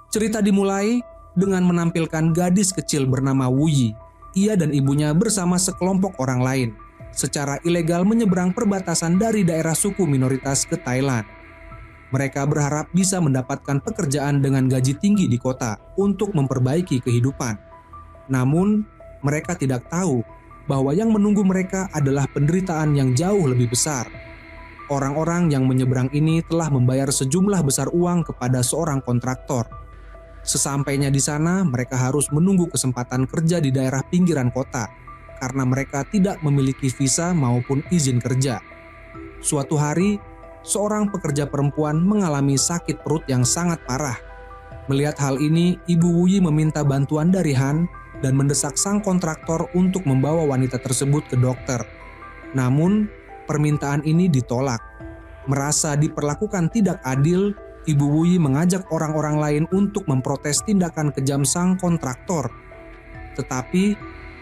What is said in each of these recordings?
Cerita dimulai dengan menampilkan gadis kecil bernama Wu Yi. Ia dan ibunya bersama sekelompok orang lain secara ilegal menyeberang perbatasan dari daerah suku minoritas ke Thailand. Mereka berharap bisa mendapatkan pekerjaan dengan gaji tinggi di kota untuk memperbaiki kehidupan. Namun, mereka tidak tahu bahwa yang menunggu mereka adalah penderitaan yang jauh lebih besar. Orang-orang yang menyeberang ini telah membayar sejumlah besar uang kepada seorang kontraktor. Sesampainya di sana, mereka harus menunggu kesempatan kerja di daerah pinggiran kota karena mereka tidak memiliki visa maupun izin kerja. Suatu hari, seorang pekerja perempuan mengalami sakit perut yang sangat parah. Melihat hal ini, Ibu Wu Yi meminta bantuan dari Han dan mendesak sang kontraktor untuk membawa wanita tersebut ke dokter. Namun, permintaan ini ditolak. Merasa diperlakukan tidak adil, Ibu Wu Yi mengajak orang-orang lain untuk memprotes tindakan kejam sang kontraktor. Tetapi,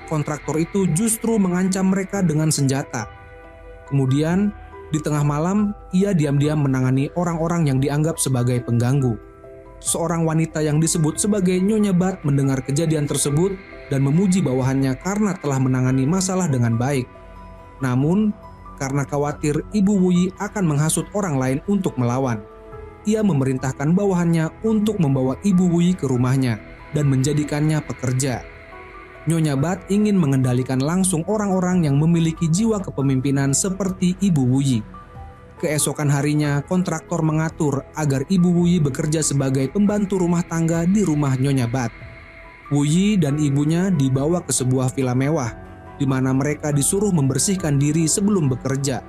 kontraktor itu justru mengancam mereka dengan senjata. Kemudian, di tengah malam, ia diam-diam menangani orang-orang yang dianggap sebagai pengganggu. Seorang wanita yang disebut sebagai Nyonya Bat mendengar kejadian tersebut dan memuji bawahannya karena telah menangani masalah dengan baik. Namun, karena khawatir Ibu Wu Yi akan menghasut orang lain untuk melawan, ia memerintahkan bawahannya untuk membawa Ibu Wu Yi ke rumahnya dan menjadikannya pekerja. Nyonya Bat ingin mengendalikan langsung orang-orang yang memiliki jiwa kepemimpinan seperti Ibu Wu Yi. Keesokan harinya, kontraktor mengatur agar Ibu Wu Yi bekerja sebagai pembantu rumah tangga di rumah Nyonya Bat. Wu Yi dan ibunya dibawa ke sebuah villa mewah, di mana mereka disuruh membersihkan diri sebelum bekerja.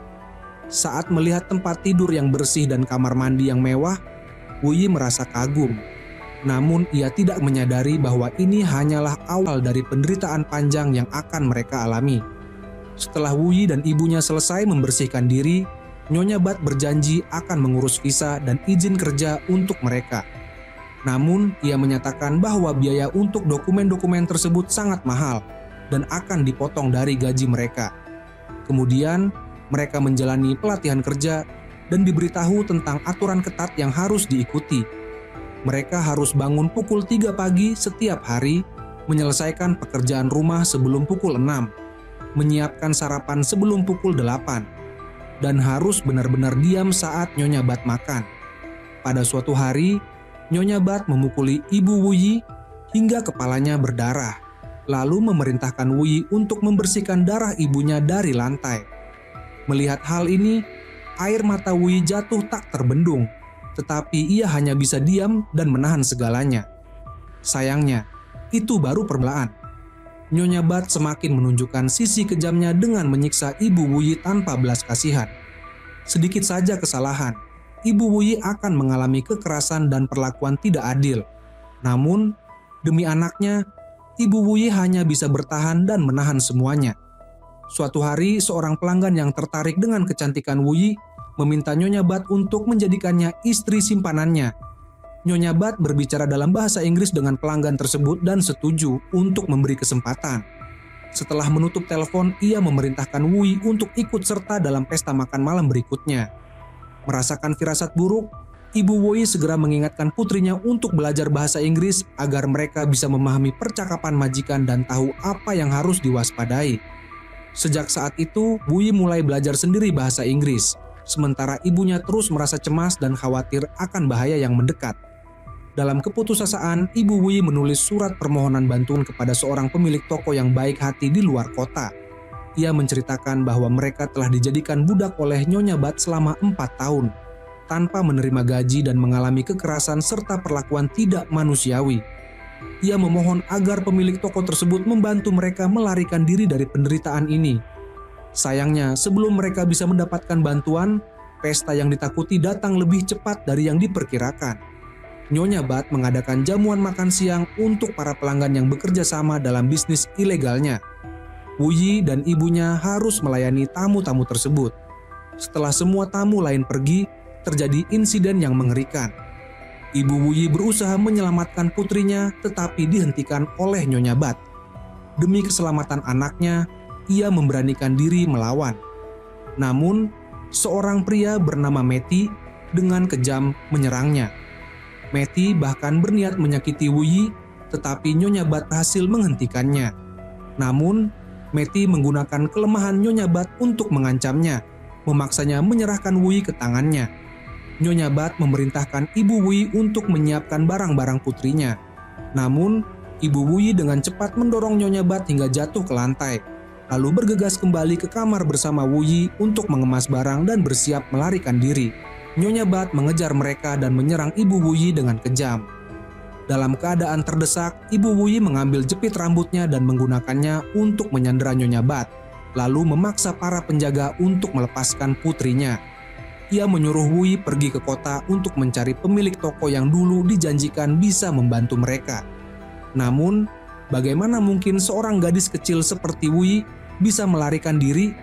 Saat melihat tempat tidur yang bersih dan kamar mandi yang mewah, Wu Yi merasa kagum. Namun ia tidak menyadari bahwa ini hanyalah awal dari penderitaan panjang yang akan mereka alami. Setelah Wu Yi dan ibunya selesai membersihkan diri, Nyonya Bat berjanji akan mengurus visa dan izin kerja untuk mereka. Namun ia menyatakan bahwa biaya untuk dokumen-dokumen tersebut sangat mahal dan akan dipotong dari gaji mereka. Kemudian, mereka menjalani pelatihan kerja dan diberitahu tentang aturan ketat yang harus diikuti. Mereka harus bangun pukul 3 pagi setiap hari, menyelesaikan pekerjaan rumah sebelum pukul 6, menyiapkan sarapan sebelum pukul 8, dan harus benar-benar diam saat Nyonya Bat makan. Pada suatu hari, Nyonya Bat memukuli Ibu Wu Yi hingga kepalanya berdarah, lalu memerintahkan Wu Yi untuk membersihkan darah ibunya dari lantai. Melihat hal ini, air mata Wu Yi jatuh tak terbendung, tetapi ia hanya bisa diam dan menahan segalanya. Sayangnya, itu baru permulaan. Nyonya Bat semakin menunjukkan sisi kejamnya dengan menyiksa Ibu Wu Yi tanpa belas kasihan. Sedikit saja kesalahan, Ibu Wu Yi akan mengalami kekerasan dan perlakuan tidak adil. Namun, demi anaknya, Ibu Wu Yi hanya bisa bertahan dan menahan semuanya. Suatu hari, seorang pelanggan yang tertarik dengan kecantikan Wu Yi meminta Nyonya Bat untuk menjadikannya istri simpanannya. Nyonya Bat berbicara dalam bahasa Inggris dengan pelanggan tersebut dan setuju untuk memberi kesempatan. Setelah menutup telepon, ia memerintahkan Wu Yi untuk ikut serta dalam pesta makan malam berikutnya. Merasakan firasat buruk, Ibu Wu Yi segera mengingatkan putrinya untuk belajar bahasa Inggris agar mereka bisa memahami percakapan majikan dan tahu apa yang harus diwaspadai. Sejak saat itu, Wu Yi mulai belajar sendiri bahasa Inggris, sementara ibunya terus merasa cemas dan khawatir akan bahaya yang mendekat. Dalam keputusasaan, Ibu Wu Yi menulis surat permohonan bantuan kepada seorang pemilik toko yang baik hati di luar kota. Ia menceritakan bahwa mereka telah dijadikan budak oleh Nyonya Bat selama 4 tahun, tanpa menerima gaji dan mengalami kekerasan serta perlakuan tidak manusiawi. Ia memohon agar pemilik toko tersebut membantu mereka melarikan diri dari penderitaan ini. Sayangnya, sebelum mereka bisa mendapatkan bantuan, pesta yang ditakuti datang lebih cepat dari yang diperkirakan. Nyonya Bat mengadakan jamuan makan siang untuk para pelanggan yang bekerja sama dalam bisnis ilegalnya. Wu Yi dan ibunya harus melayani tamu-tamu tersebut. Setelah semua tamu lain pergi, terjadi insiden yang mengerikan. Ibu Wu Yi berusaha menyelamatkan putrinya tetapi dihentikan oleh Nyonya Bat. Demi keselamatan anaknya, ia memberanikan diri melawan. Namun, seorang pria bernama Meti dengan kejam menyerangnya. Matty bahkan berniat menyakiti Wuyi, tetapi Nyonya Bat berhasil menghentikannya. Namun, Matty menggunakan kelemahan Nyonya Bat untuk mengancamnya, memaksanya menyerahkan Wuyi ke tangannya. Nyonya Bat memerintahkan Ibu Wuyi untuk menyiapkan barang-barang putrinya. Namun, Ibu Wuyi dengan cepat mendorong Nyonya Bat hingga jatuh ke lantai, lalu bergegas kembali ke kamar bersama Wuyi untuk mengemas barang dan bersiap melarikan diri. Nyonya Bat mengejar mereka dan menyerang Ibu Wuyi dengan kejam. Dalam keadaan terdesak, Ibu Wuyi mengambil jepit rambutnya dan menggunakannya untuk menyandera Nyonya Bat, lalu memaksa para penjaga untuk melepaskan putrinya. Ia menyuruh Wuyi pergi ke kota untuk mencari pemilik toko yang dulu dijanjikan bisa membantu mereka. Namun, bagaimana mungkin seorang gadis kecil seperti Wuyi bisa melarikan diri?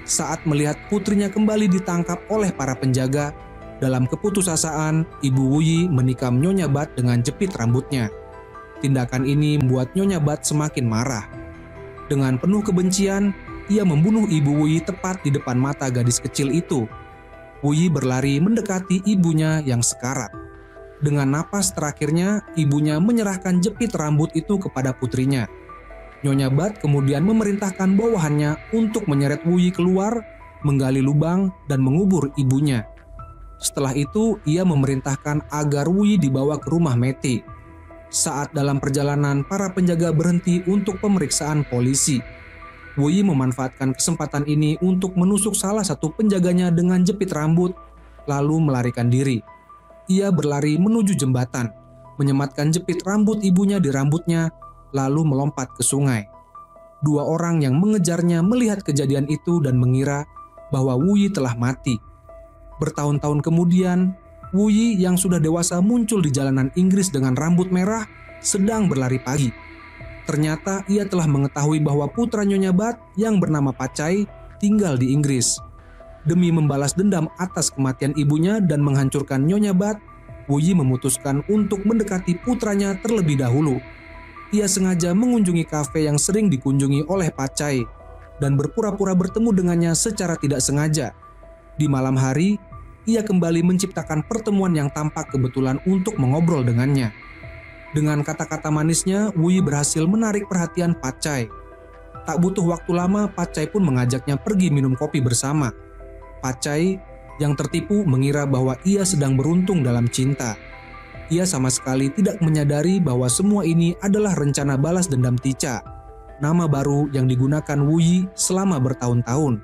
Saat melihat putrinya kembali ditangkap oleh para penjaga, dalam keputusasaan, Ibu Wuyi menikam Nyonya Bat dengan jepit rambutnya. Tindakan ini membuat Nyonya Bat semakin marah. Dengan penuh kebencian, ia membunuh Ibu Wuyi tepat di depan mata gadis kecil itu. Wuyi berlari mendekati ibunya yang sekarat. Dengan napas terakhirnya, ibunya menyerahkan jepit rambut itu kepada putrinya. Nyonya Bat kemudian memerintahkan bawahannya untuk menyeret Wuyi keluar, menggali lubang, dan mengubur ibunya. Setelah itu, ia memerintahkan agar Wuyi dibawa ke rumah Matty. Saat dalam perjalanan, para penjaga berhenti untuk pemeriksaan polisi. Wuyi memanfaatkan kesempatan ini untuk menusuk salah satu penjaganya dengan jepit rambut, lalu melarikan diri. Ia berlari menuju jembatan, menyematkan jepit rambut ibunya di rambutnya, lalu melompat ke sungai. Dua orang yang mengejarnya melihat kejadian itu dan mengira bahwa Wuyi telah mati. Bertahun-tahun kemudian, Wuyi yang sudah dewasa muncul di jalanan Inggris dengan rambut merah, sedang berlari pagi. Ternyata ia telah mengetahui bahwa putra Nyonya Bat yang bernama Pacai tinggal di Inggris. Demi membalas dendam atas kematian ibunya dan menghancurkan Nyonya Bat, Wuyi memutuskan untuk mendekati putranya terlebih dahulu. Ia sengaja mengunjungi kafe yang sering dikunjungi oleh Pacai dan berpura-pura bertemu dengannya secara tidak sengaja. Di malam hari, ia kembali menciptakan pertemuan yang tampak kebetulan untuk mengobrol dengannya. Dengan kata-kata manisnya, Wuyi berhasil menarik perhatian Pacai. Tak butuh waktu lama, Pacai pun mengajaknya pergi minum kopi bersama. Pacai yang tertipu mengira bahwa ia sedang beruntung dalam cinta. Ia sama sekali tidak menyadari bahwa semua ini adalah rencana balas dendam Ticha, nama baru yang digunakan Wuyi selama bertahun-tahun.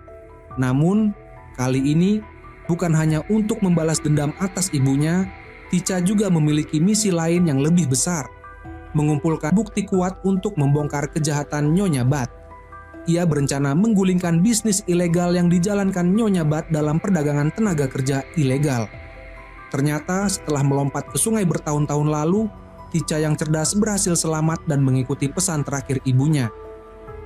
Namun, kali ini bukan hanya untuk membalas dendam atas ibunya, Ticha juga memiliki misi lain yang lebih besar, mengumpulkan bukti kuat untuk membongkar kejahatan Nyonya Bat. Ia berencana menggulingkan bisnis ilegal yang dijalankan Nyonya Bat dalam perdagangan tenaga kerja ilegal. Ternyata setelah melompat ke sungai bertahun-tahun lalu, Ticha yang cerdas berhasil selamat dan mengikuti pesan terakhir ibunya.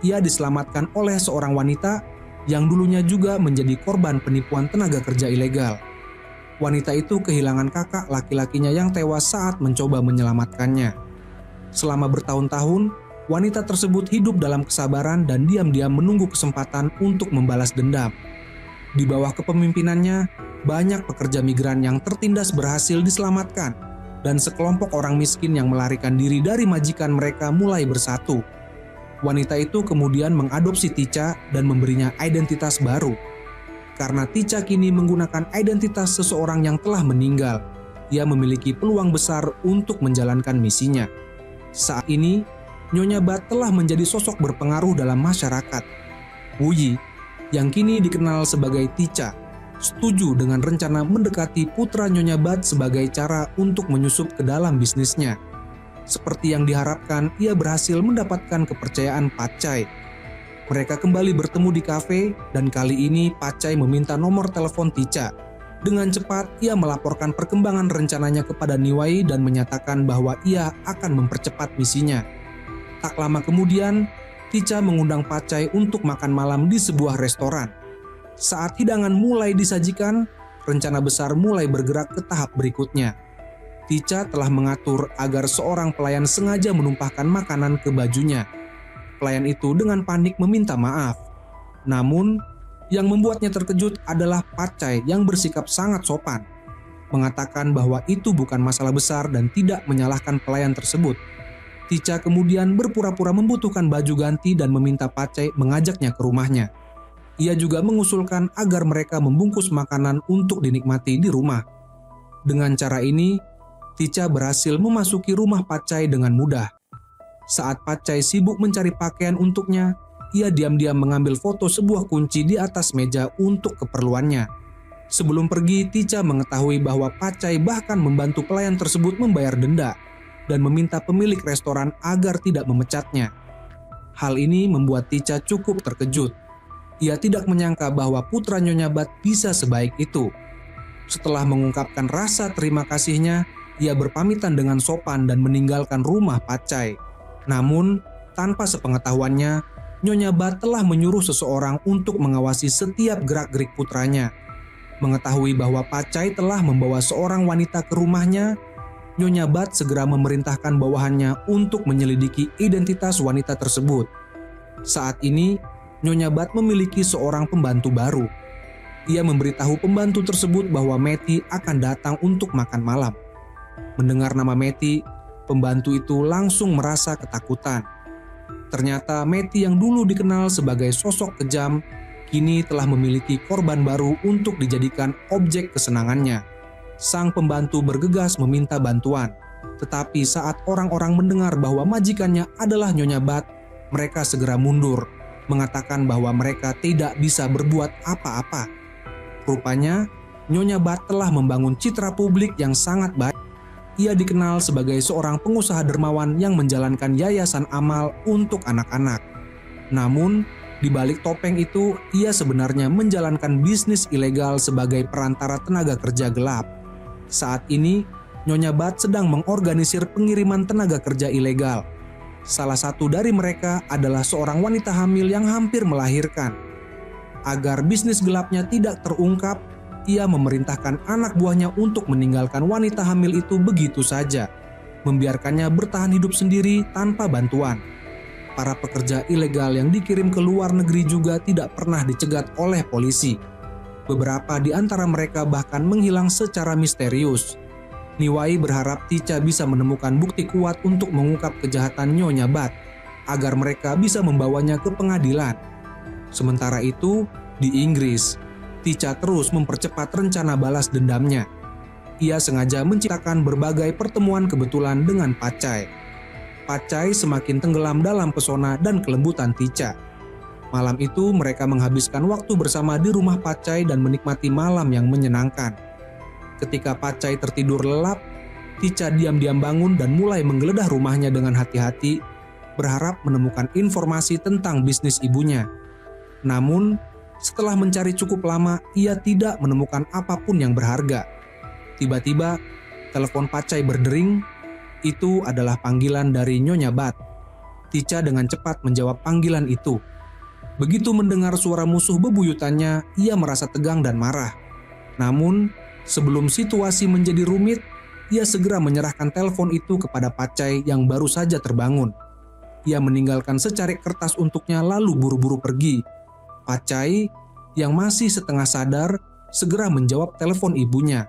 Ia diselamatkan oleh seorang wanita yang dulunya juga menjadi korban penipuan tenaga kerja ilegal. Wanita itu kehilangan kakak laki-lakinya yang tewas saat mencoba menyelamatkannya. Selama bertahun-tahun, wanita tersebut hidup dalam kesabaran dan diam-diam menunggu kesempatan untuk membalas dendam. Di bawah kepemimpinannya, banyak pekerja migran yang tertindas berhasil diselamatkan, dan sekelompok orang miskin yang melarikan diri dari majikan mereka mulai bersatu. Wanita itu kemudian mengadopsi Ticha dan memberinya identitas baru. Karena Ticha kini menggunakan identitas seseorang yang telah meninggal, ia memiliki peluang besar untuk menjalankan misinya. Saat ini, Nyonya Bat telah menjadi sosok berpengaruh dalam masyarakat. Wuyi, yang kini dikenal sebagai Ticha, setuju dengan rencana mendekati putra Nyonya Bat sebagai cara untuk menyusup ke dalam bisnisnya. Seperti yang diharapkan, ia berhasil mendapatkan kepercayaan Pacai. Mereka kembali bertemu di kafe dan kali ini Pacai meminta nomor telepon Ticha. Dengan cepat, ia melaporkan perkembangan rencananya kepada Niwai dan menyatakan bahwa ia akan mempercepat misinya. Tak lama kemudian, Ticha mengundang Pacai untuk makan malam di sebuah restoran. Saat hidangan mulai disajikan, rencana besar mulai bergerak ke tahap berikutnya. Ticha telah mengatur agar seorang pelayan sengaja menumpahkan makanan ke bajunya. Pelayan itu dengan panik meminta maaf. Namun, yang membuatnya terkejut adalah Pacai yang bersikap sangat sopan. mengatakan bahwa itu bukan masalah besar dan tidak menyalahkan pelayan tersebut. Tica kemudian berpura-pura membutuhkan baju ganti dan meminta Pacai mengajaknya ke rumahnya. Ia juga mengusulkan agar mereka membungkus makanan untuk dinikmati di rumah. Dengan cara ini, Tica berhasil memasuki rumah Pacai dengan mudah. Saat Pacai sibuk mencari pakaian untuknya, ia diam-diam mengambil foto sebuah kunci di atas meja untuk keperluannya. Sebelum pergi, Tica mengetahui bahwa Pacai bahkan membantu pelayan tersebut membayar denda dan meminta pemilik restoran agar tidak memecatnya. Hal ini membuat Tica cukup terkejut. Ia tidak menyangka bahwa putra Nyonya Bat bisa sebaik itu. Setelah mengungkapkan rasa terima kasihnya, ia berpamitan dengan sopan dan meninggalkan rumah Pacai. Namun, tanpa sepengetahuannya, Nyonya Bat telah menyuruh seseorang untuk mengawasi setiap gerak-gerik putranya. Mengetahui bahwa Pacai telah membawa seorang wanita ke rumahnya, Nyonya Bat segera memerintahkan bawahannya untuk menyelidiki identitas wanita tersebut. Saat ini, Nyonya Bat memiliki seorang pembantu baru. Ia memberitahu pembantu tersebut bahwa Meti akan datang untuk makan malam. Mendengar nama Meti, pembantu itu langsung merasa ketakutan. Ternyata Meti yang dulu dikenal sebagai sosok kejam, kini telah memiliki korban baru untuk dijadikan objek kesenangannya. Sang pembantu bergegas meminta bantuan, tetapi saat orang-orang mendengar bahwa majikannya adalah Nyonya Bat, mereka segera mundur, mengatakan bahwa mereka tidak bisa berbuat apa-apa. Rupanya, Nyonya Bat telah membangun citra publik yang sangat baik. Ia dikenal sebagai seorang pengusaha dermawan yang menjalankan yayasan amal untuk anak-anak. Namun, di balik topeng itu, ia sebenarnya menjalankan bisnis ilegal sebagai perantara tenaga kerja gelap. Saat ini, Nyonya Bat sedang mengorganisir pengiriman tenaga kerja ilegal. Salah satu dari mereka adalah seorang wanita hamil yang hampir melahirkan. Agar bisnis gelapnya tidak terungkap, ia memerintahkan anak buahnya untuk meninggalkan wanita hamil itu begitu saja, membiarkannya bertahan hidup sendiri tanpa bantuan. Para pekerja ilegal yang dikirim ke luar negeri juga tidak pernah dicegat oleh polisi. Beberapa di antara mereka bahkan menghilang secara misterius. Niwai berharap Tica bisa menemukan bukti kuat untuk mengungkap kejahatan Nyonya Bat, agar mereka bisa membawanya ke pengadilan. Sementara itu, di Inggris, Tica terus mempercepat rencana balas dendamnya. Ia sengaja menciptakan berbagai pertemuan kebetulan dengan Pacai. Pacai semakin tenggelam dalam pesona dan kelembutan Tica. Malam itu mereka menghabiskan waktu bersama di rumah Pacai dan menikmati malam yang menyenangkan. Ketika Pacai tertidur lelap, Tica diam-diam bangun dan mulai menggeledah rumahnya dengan hati-hati, berharap menemukan informasi tentang bisnis ibunya. Namun, setelah mencari cukup lama, ia tidak menemukan apapun yang berharga. Tiba-tiba, telepon Pacai berdering. Itu adalah panggilan dari Nyonya Bat. Tica dengan cepat menjawab panggilan itu. Begitu mendengar suara musuh bebuyutannya, ia merasa tegang dan marah. Namun, sebelum situasi menjadi rumit, ia segera menyerahkan telepon itu kepada Pacai yang baru saja terbangun. Ia meninggalkan secarik kertas untuknya lalu buru-buru pergi. Pacai yang masih setengah sadar segera menjawab telepon ibunya.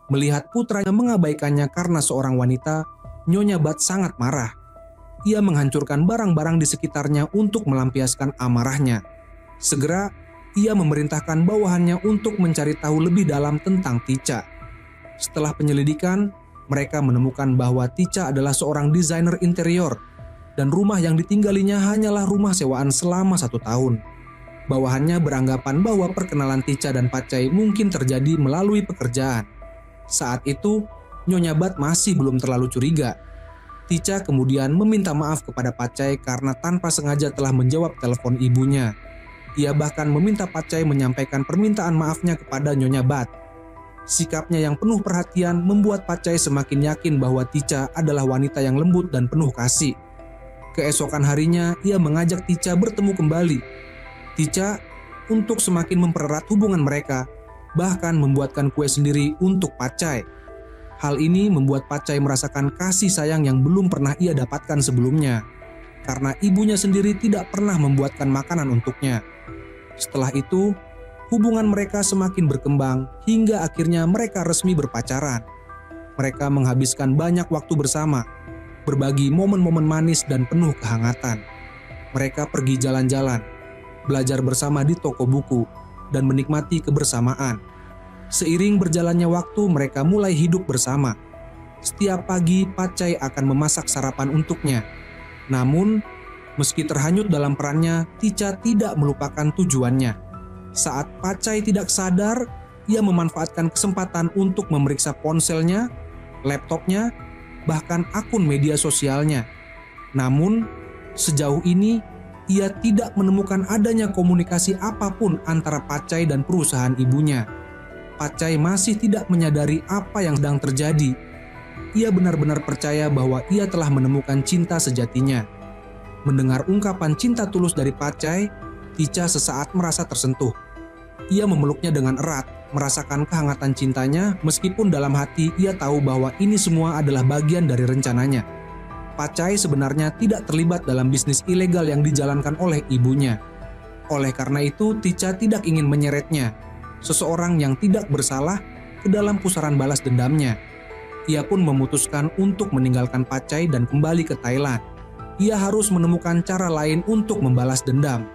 Melihat putranya mengabaikannya karena seorang wanita, Nyonya Bat sangat marah. Ia menghancurkan barang-barang di sekitarnya untuk melampiaskan amarahnya. Segera, ia memerintahkan bawahannya untuk mencari tahu lebih dalam tentang Tica. Setelah penyelidikan, mereka menemukan bahwa Tica adalah seorang desainer interior dan rumah yang ditinggalinya hanyalah rumah sewaan selama 1 tahun. Bawahannya beranggapan bahwa perkenalan Tica dan Pacai mungkin terjadi melalui pekerjaan. Saat itu, Nyonya Bat masih belum terlalu curiga. Tica kemudian meminta maaf kepada Pacai karena tanpa sengaja telah menjawab telepon ibunya. Ia bahkan meminta Pacai menyampaikan permintaan maafnya kepada Nyonya Bat. Sikapnya yang penuh perhatian membuat Pacai semakin yakin bahwa Tica adalah wanita yang lembut dan penuh kasih. Keesokan harinya, ia mengajak Tica bertemu kembali. Tica, untuk semakin mempererat hubungan mereka, bahkan membuatkan kue sendiri untuk Pacai. Hal ini membuat Pacai merasakan kasih sayang yang belum pernah ia dapatkan sebelumnya, karena ibunya sendiri tidak pernah membuatkan makanan untuknya. Setelah itu, Hubungan mereka semakin berkembang hingga akhirnya mereka resmi berpacaran. Mereka menghabiskan banyak waktu bersama, berbagi momen-momen manis dan penuh kehangatan. Mereka pergi jalan-jalan, belajar bersama di toko buku, dan menikmati kebersamaan. Seiring berjalannya waktu, mereka mulai hidup bersama. Setiap pagi, Pacai akan memasak sarapan untuknya. Namun, meski terhanyut dalam perannya, Tica tidak melupakan tujuannya. Saat Pacai tidak sadar, ia memanfaatkan kesempatan untuk memeriksa ponselnya, laptopnya, bahkan akun media sosialnya. Namun, sejauh ini, ia tidak menemukan adanya komunikasi apapun antara Pacai dan perusahaan ibunya. Pacai masih tidak menyadari apa yang sedang terjadi. Ia benar-benar percaya bahwa ia telah menemukan cinta sejatinya. Mendengar ungkapan cinta tulus dari Pacai, Tica sesaat merasa tersentuh. Ia memeluknya dengan erat, merasakan kehangatan cintanya meskipun dalam hati ia tahu bahwa ini semua adalah bagian dari rencananya. Pacai sebenarnya tidak terlibat dalam bisnis ilegal yang dijalankan oleh ibunya. Oleh karena itu, Tica tidak ingin menyeretnya, seseorang yang tidak bersalah, ke dalam pusaran balas dendamnya. Ia pun memutuskan untuk meninggalkan Pacai dan kembali ke Thailand. Ia harus menemukan cara lain untuk membalas dendam.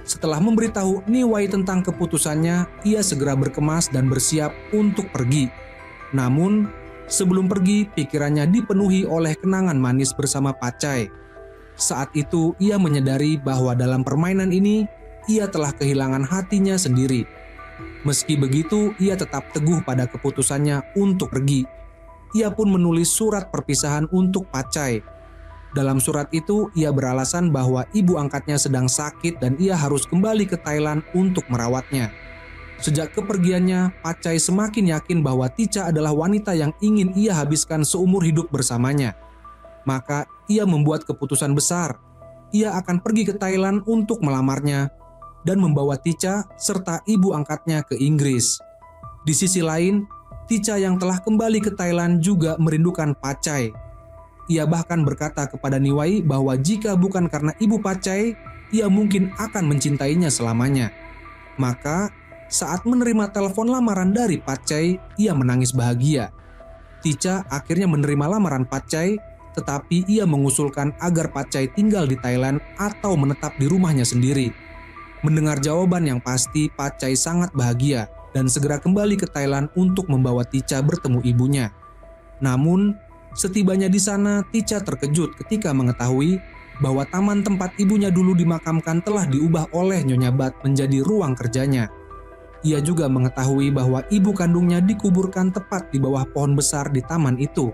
Setelah memberitahu Niwai tentang keputusannya, ia segera berkemas dan bersiap untuk pergi. Namun, sebelum pergi, pikirannya dipenuhi oleh kenangan manis bersama Pacai. Saat itu, ia menyadari bahwa dalam permainan ini, ia telah kehilangan hatinya sendiri. Meski begitu, ia tetap teguh pada keputusannya untuk pergi. Ia pun menulis surat perpisahan untuk Pacai. Dalam surat itu, ia beralasan bahwa ibu angkatnya sedang sakit dan ia harus kembali ke Thailand untuk merawatnya. Sejak kepergiannya, Pacai semakin yakin bahwa Tica adalah wanita yang ingin ia habiskan seumur hidup bersamanya. Maka, ia membuat keputusan besar. Ia akan pergi ke Thailand untuk melamarnya dan membawa Tica serta ibu angkatnya ke Inggris. Di sisi lain, Tica yang telah kembali ke Thailand juga merindukan Pacai. Ia bahkan berkata kepada Niwai bahwa jika bukan karena ibu Pacai, ia mungkin akan mencintainya selamanya. Maka, saat menerima telepon lamaran dari Pacai, ia menangis bahagia. Tica akhirnya menerima lamaran Pacai, tetapi ia mengusulkan agar Pacai tinggal di Thailand atau menetap di rumahnya sendiri. Mendengar jawaban yang pasti, Pacai sangat bahagia dan segera kembali ke Thailand untuk membawa Tica bertemu ibunya. Namun, setibanya di sana, Tica terkejut ketika mengetahui bahwa taman tempat ibunya dulu dimakamkan telah diubah oleh Nyonya Bat menjadi ruang kerjanya. Ia juga mengetahui bahwa ibu kandungnya dikuburkan tepat di bawah pohon besar di taman itu.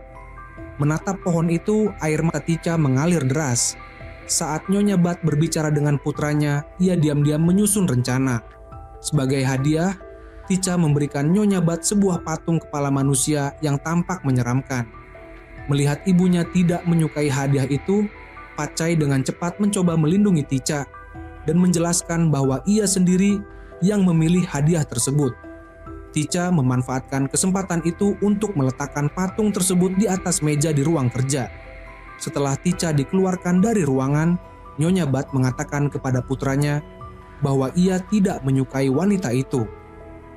Menatap pohon itu, air mata Tica mengalir deras. Saat Nyonya Bat berbicara dengan putranya, ia diam-diam menyusun rencana. Sebagai hadiah, Tica memberikan Nyonya Bat sebuah patung kepala manusia yang tampak menyeramkan. Melihat ibunya tidak menyukai hadiah itu, Pacai dengan cepat mencoba melindungi Tica dan menjelaskan bahwa ia sendiri yang memilih hadiah tersebut. Tica memanfaatkan kesempatan itu untuk meletakkan patung tersebut di atas meja di ruang kerja. Setelah Tica dikeluarkan dari ruangan, Nyonya Bat mengatakan kepada putranya bahwa ia tidak menyukai wanita itu.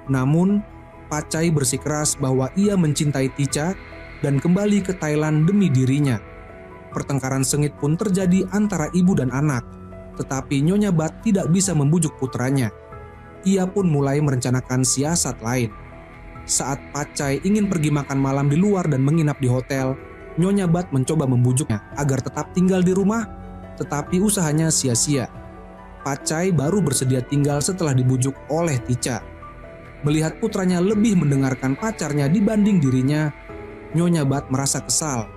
Namun, Pacai bersikeras bahwa ia mencintai Tica dan kembali ke Thailand demi dirinya. Pertengkaran sengit pun terjadi antara ibu dan anak, tetapi Nyonya Bat tidak bisa membujuk putranya. Ia pun mulai merencanakan siasat lain. Saat Pacai ingin pergi makan malam di luar dan menginap di hotel, Nyonya Bat mencoba membujuknya agar tetap tinggal di rumah, tetapi usahanya sia-sia. Pacai baru bersedia tinggal setelah dibujuk oleh Tica. Melihat putranya lebih mendengarkan pacarnya dibanding dirinya, Nyonya Bat merasa kesal.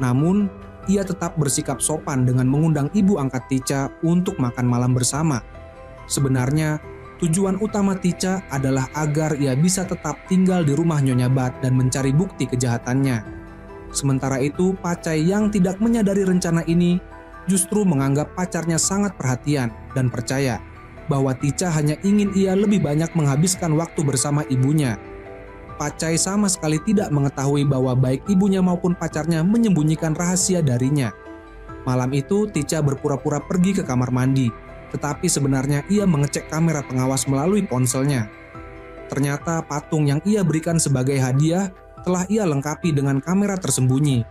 Namun, ia tetap bersikap sopan dengan mengundang ibu angkat Tica untuk makan malam bersama. Sebenarnya, tujuan utama Tica adalah agar ia bisa tetap tinggal di rumah Nyonya Bat dan mencari bukti kejahatannya. Sementara itu, Pacai yang tidak menyadari rencana ini justru menganggap pacarnya sangat perhatian dan percaya bahwa Tica hanya ingin ia lebih banyak menghabiskan waktu bersama ibunya. Pacai sama sekali tidak mengetahui bahwa baik ibunya maupun pacarnya menyembunyikan rahasia darinya. Malam itu, Tica berpura-pura pergi ke kamar mandi. Tetapi sebenarnya ia mengecek kamera pengawas melalui ponselnya. Ternyata patung yang ia berikan sebagai hadiah telah ia lengkapi dengan kamera tersembunyi.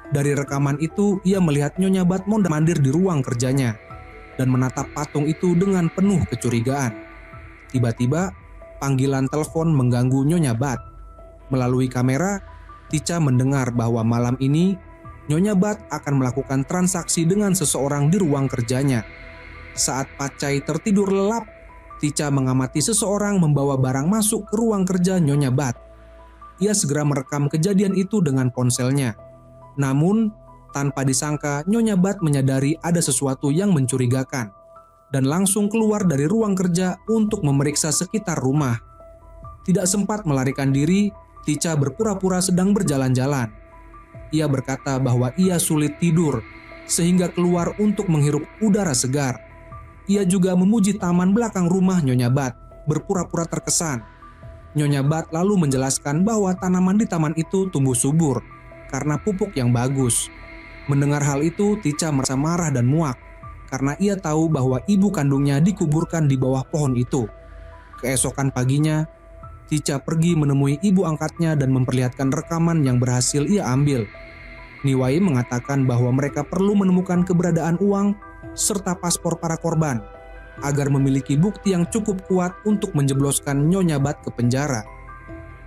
Dari rekaman itu, ia melihat Nyonya Bat mondar-mandir di ruang kerjanya dan menatap patung itu dengan penuh kecurigaan. Tiba-tiba, panggilan telepon mengganggu Nyonya Bat. Melalui kamera, Tica mendengar bahwa malam ini Nyonya Bat akan melakukan transaksi dengan seseorang di ruang kerjanya. Saat Pacai tertidur lelap, Tica mengamati seseorang membawa barang masuk ke ruang kerja Nyonya Bat. Ia segera merekam kejadian itu dengan ponselnya. Namun, tanpa disangka Nyonya Bat menyadari ada sesuatu yang mencurigakan dan langsung keluar dari ruang kerja untuk memeriksa sekitar rumah. Tidak sempat melarikan diri, Tica berpura-pura sedang berjalan-jalan. Ia berkata bahwa ia sulit tidur, sehingga keluar untuk menghirup udara segar. Ia juga memuji taman belakang rumah Nyonya Bat, berpura-pura terkesan. Nyonya Bat lalu menjelaskan bahwa tanaman di taman itu tumbuh subur, karena pupuk yang bagus. Mendengar hal itu, Tica merasa marah dan muak, karena ia tahu bahwa ibu kandungnya dikuburkan di bawah pohon itu. Keesokan paginya, Tica pergi menemui ibu angkatnya dan memperlihatkan rekaman yang berhasil ia ambil. Niwai mengatakan bahwa mereka perlu menemukan keberadaan uang serta paspor para korban agar memiliki bukti yang cukup kuat untuk menjebloskan Nyonya Bat ke penjara.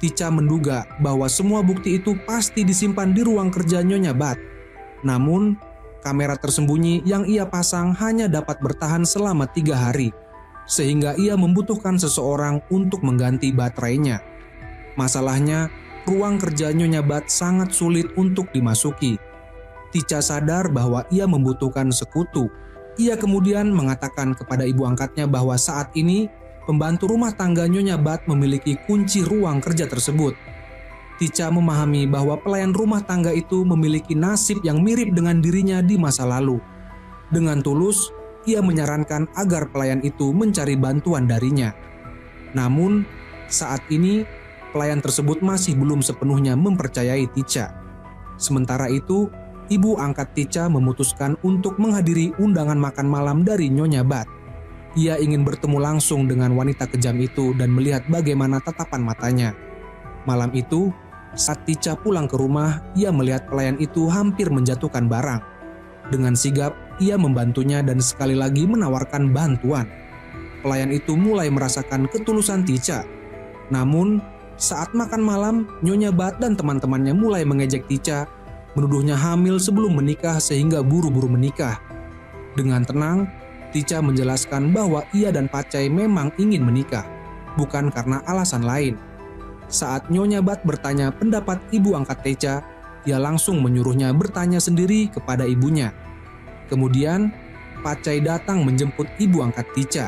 Tica menduga bahwa semua bukti itu pasti disimpan di ruang kerja Nyonya Bat. Namun, kamera tersembunyi yang ia pasang hanya dapat bertahan selama 3 hari. Sehingga ia membutuhkan seseorang untuk mengganti baterainya. Masalahnya, ruang kerja Nyonya Bat sangat sulit untuk dimasuki. Tica sadar bahwa ia membutuhkan sekutu. Ia kemudian mengatakan kepada ibu angkatnya bahwa saat ini pembantu rumah tangga Nyonya Bat memiliki kunci ruang kerja tersebut. Tica memahami bahwa pelayan rumah tangga itu memiliki nasib yang mirip dengan dirinya di masa lalu. Dengan tulus, ia menyarankan agar pelayan itu mencari bantuan darinya. Namun, saat ini pelayan tersebut masih belum sepenuhnya mempercayai Tica. Sementara itu, ibu angkat Tica memutuskan untuk menghadiri undangan makan malam dari Nyonya Bat. Ia ingin bertemu langsung dengan wanita kejam itu dan melihat bagaimana tatapan matanya. Malam itu, saat Tica pulang ke rumah, ia melihat pelayan itu hampir menjatuhkan barang. Dengan sigap, ia membantunya dan sekali lagi menawarkan bantuan. Pelayan itu mulai merasakan ketulusan Tica. Namun, saat makan malam, Nyonya Bat dan teman-temannya mulai mengejek Tica, menuduhnya hamil sebelum menikah sehingga buru-buru menikah. Dengan tenang, Tica menjelaskan bahwa ia dan Pacai memang ingin menikah, bukan karena alasan lain. Saat Nyonya Bat bertanya pendapat ibu angkat Tica, ia langsung menyuruhnya bertanya sendiri kepada ibunya. Kemudian, Pacai datang menjemput ibu angkat Tica.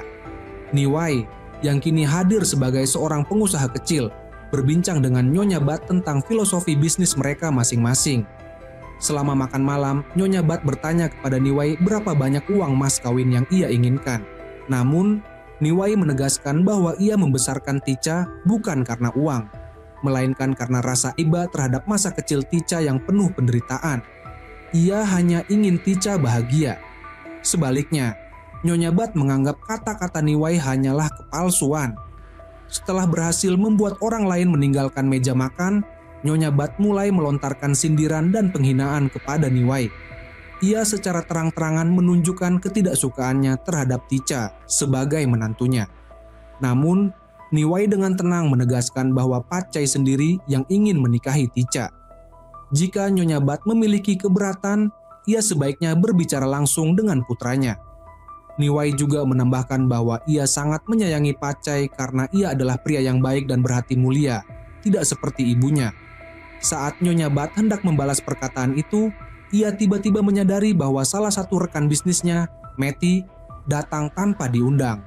Niwai, yang kini hadir sebagai seorang pengusaha kecil, berbincang dengan Nyonya Bat tentang filosofi bisnis mereka masing-masing. Selama makan malam, Nyonya Bat bertanya kepada Niwai berapa banyak uang mas kawin yang ia inginkan. Namun, Niwai menegaskan bahwa ia membesarkan Tica bukan karena uang, melainkan karena rasa iba terhadap masa kecil Tica yang penuh penderitaan. Ia hanya ingin Tica bahagia. Sebaliknya, Nyonya Bat menganggap kata-kata Niwai hanyalah kepalsuan. Setelah berhasil membuat orang lain meninggalkan meja makan, Nyonya Bat mulai melontarkan sindiran dan penghinaan kepada Niwai. Ia secara terang-terangan menunjukkan ketidaksukaannya terhadap Tica sebagai menantunya. Namun, Niwai dengan tenang menegaskan bahwa Pacai sendiri yang ingin menikahi Tica. Jika Nyonya Bat memiliki keberatan, ia sebaiknya berbicara langsung dengan putranya. Niwai juga menambahkan bahwa ia sangat menyayangi Pacai karena ia adalah pria yang baik dan berhati mulia, tidak seperti ibunya. Saat Nyonya Bat hendak membalas perkataan itu, ia tiba-tiba menyadari bahwa salah satu rekan bisnisnya, Meti, datang tanpa diundang.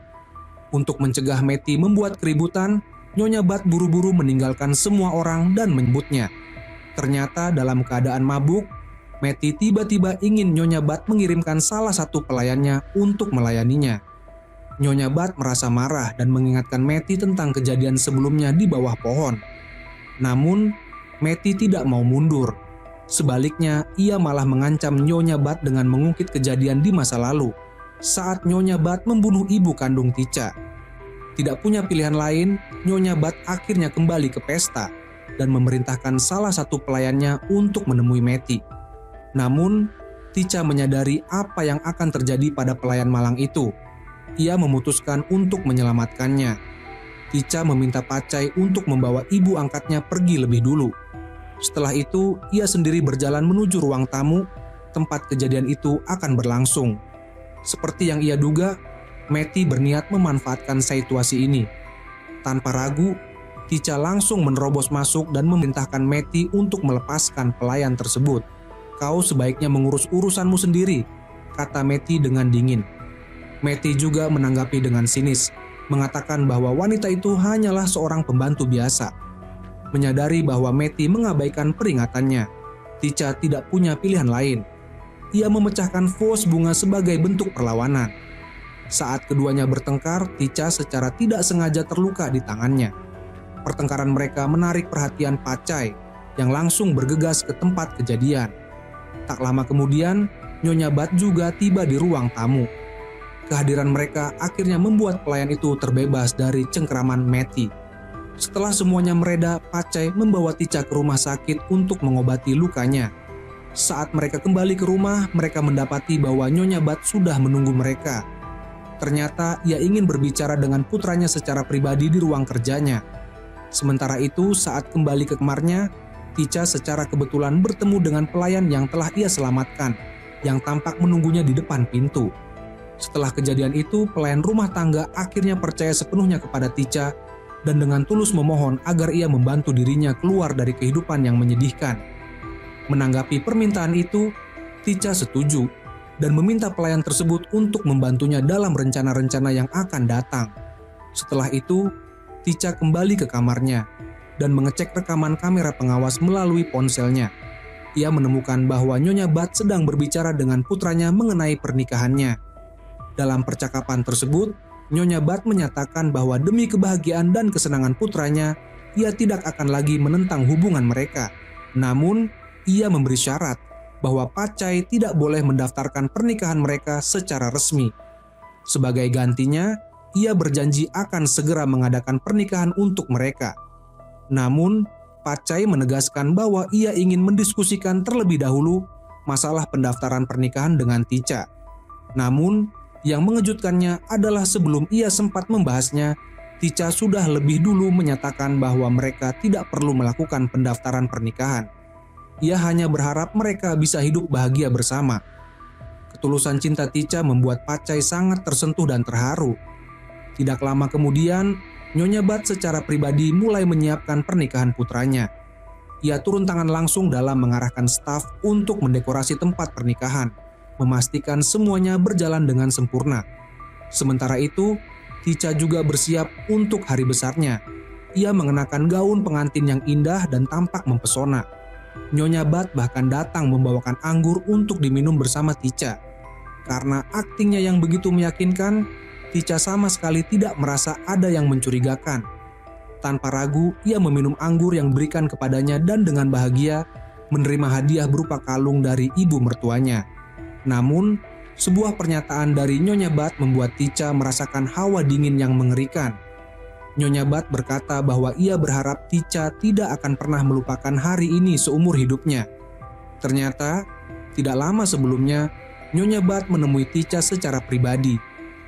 Untuk mencegah Meti membuat keributan, Nyonya Bat buru-buru meninggalkan semua orang dan menyebutnya. Ternyata dalam keadaan mabuk, Meti tiba-tiba ingin Nyonya Bat mengirimkan salah satu pelayannya untuk melayaninya. Nyonya Bat merasa marah dan mengingatkan Meti tentang kejadian sebelumnya di bawah pohon. Namun, Meti tidak mau mundur. Sebaliknya, ia malah mengancam Nyonya Bat dengan mengungkit kejadian di masa lalu. saat Nyonya Bat membunuh ibu kandung Tica. Tidak punya pilihan lain, Nyonya Bat akhirnya kembali ke pesta dan memerintahkan salah satu pelayannya untuk menemui Meti. Namun, Tica menyadari apa yang akan terjadi pada pelayan malang itu. Ia memutuskan untuk menyelamatkannya. Tica meminta Pacai untuk membawa ibu angkatnya pergi lebih dulu. Setelah itu, ia sendiri berjalan menuju ruang tamu, tempat kejadian itu akan berlangsung. Seperti yang ia duga, Meti berniat memanfaatkan situasi ini. Tanpa ragu, Tica langsung menerobos masuk dan memerintahkan Meti untuk melepaskan pelayan tersebut. "Kau sebaiknya mengurus urusanmu sendiri," kata Meti dengan dingin. Meti juga menanggapi dengan sinis, mengatakan bahwa wanita itu hanyalah seorang pembantu biasa. Menyadari bahwa Meti mengabaikan peringatannya, Tica tidak punya pilihan lain. Ia memecahkan vos bunga sebagai bentuk perlawanan. Saat keduanya bertengkar, Tica secara tidak sengaja terluka di tangannya. Pertengkaran mereka menarik perhatian Pacai yang langsung bergegas ke tempat kejadian. Tak lama kemudian, Nyonya Bat juga tiba di ruang tamu. Kehadiran mereka akhirnya membuat pelayan itu terbebas dari cengkeraman Meti. Setelah semuanya mereda, Pacai membawa Tica ke rumah sakit untuk mengobati lukanya. Saat mereka kembali ke rumah, mereka mendapati bahwa Nyonya Bat sudah menunggu mereka. Ternyata ia ingin berbicara dengan putranya secara pribadi di ruang kerjanya. Sementara itu, saat kembali ke kamarnya, Tica secara kebetulan bertemu dengan pelayan yang telah ia selamatkan, yang tampak menunggunya di depan pintu. Setelah kejadian itu, pelayan rumah tangga akhirnya percaya sepenuhnya kepada Tica dan dengan tulus memohon agar ia membantu dirinya keluar dari kehidupan yang menyedihkan. Menanggapi permintaan itu, Tica setuju dan meminta pelayan tersebut untuk membantunya dalam rencana-rencana yang akan datang. Setelah itu, Tica kembali ke kamarnya dan mengecek rekaman kamera pengawas melalui ponselnya. Ia menemukan bahwa Nyonya Bat sedang berbicara dengan putranya mengenai pernikahannya. Dalam percakapan tersebut, Nyonya Bat menyatakan bahwa demi kebahagiaan dan kesenangan putranya, ia tidak akan lagi menentang hubungan mereka. Namun, ia memberi syarat bahwa Pacai tidak boleh mendaftarkan pernikahan mereka secara resmi. Sebagai gantinya, ia berjanji akan segera mengadakan pernikahan untuk mereka. Namun, Pacai menegaskan bahwa ia ingin mendiskusikan terlebih dahulu masalah pendaftaran pernikahan dengan Tica. Namun, yang mengejutkannya adalah sebelum ia sempat membahasnya, Tica sudah lebih dulu menyatakan bahwa mereka tidak perlu melakukan pendaftaran pernikahan. Ia hanya berharap mereka bisa hidup bahagia bersama. Ketulusan cinta Tica membuat Pacai sangat tersentuh dan terharu. Tidak lama kemudian, Nyonya Bat secara pribadi mulai menyiapkan pernikahan putranya. Ia turun tangan langsung dalam mengarahkan staf untuk mendekorasi tempat pernikahan, memastikan semuanya berjalan dengan sempurna. Sementara itu, Tica juga bersiap untuk hari besarnya. Ia mengenakan gaun pengantin yang indah dan tampak mempesona. Nyonya Bat bahkan datang membawakan anggur untuk diminum bersama Tica. Karena aktingnya yang begitu meyakinkan, Tica sama sekali tidak merasa ada yang mencurigakan. Tanpa ragu, ia meminum anggur yang diberikan kepadanya dan dengan bahagia menerima hadiah berupa kalung dari ibu mertuanya. Namun, sebuah pernyataan dari Nyonya Bat membuat Tica merasakan hawa dingin yang mengerikan. Nyonya Bat berkata bahwa ia berharap Tica tidak akan pernah melupakan hari ini seumur hidupnya. Ternyata, tidak lama sebelumnya, Nyonya Bat menemui Tica secara pribadi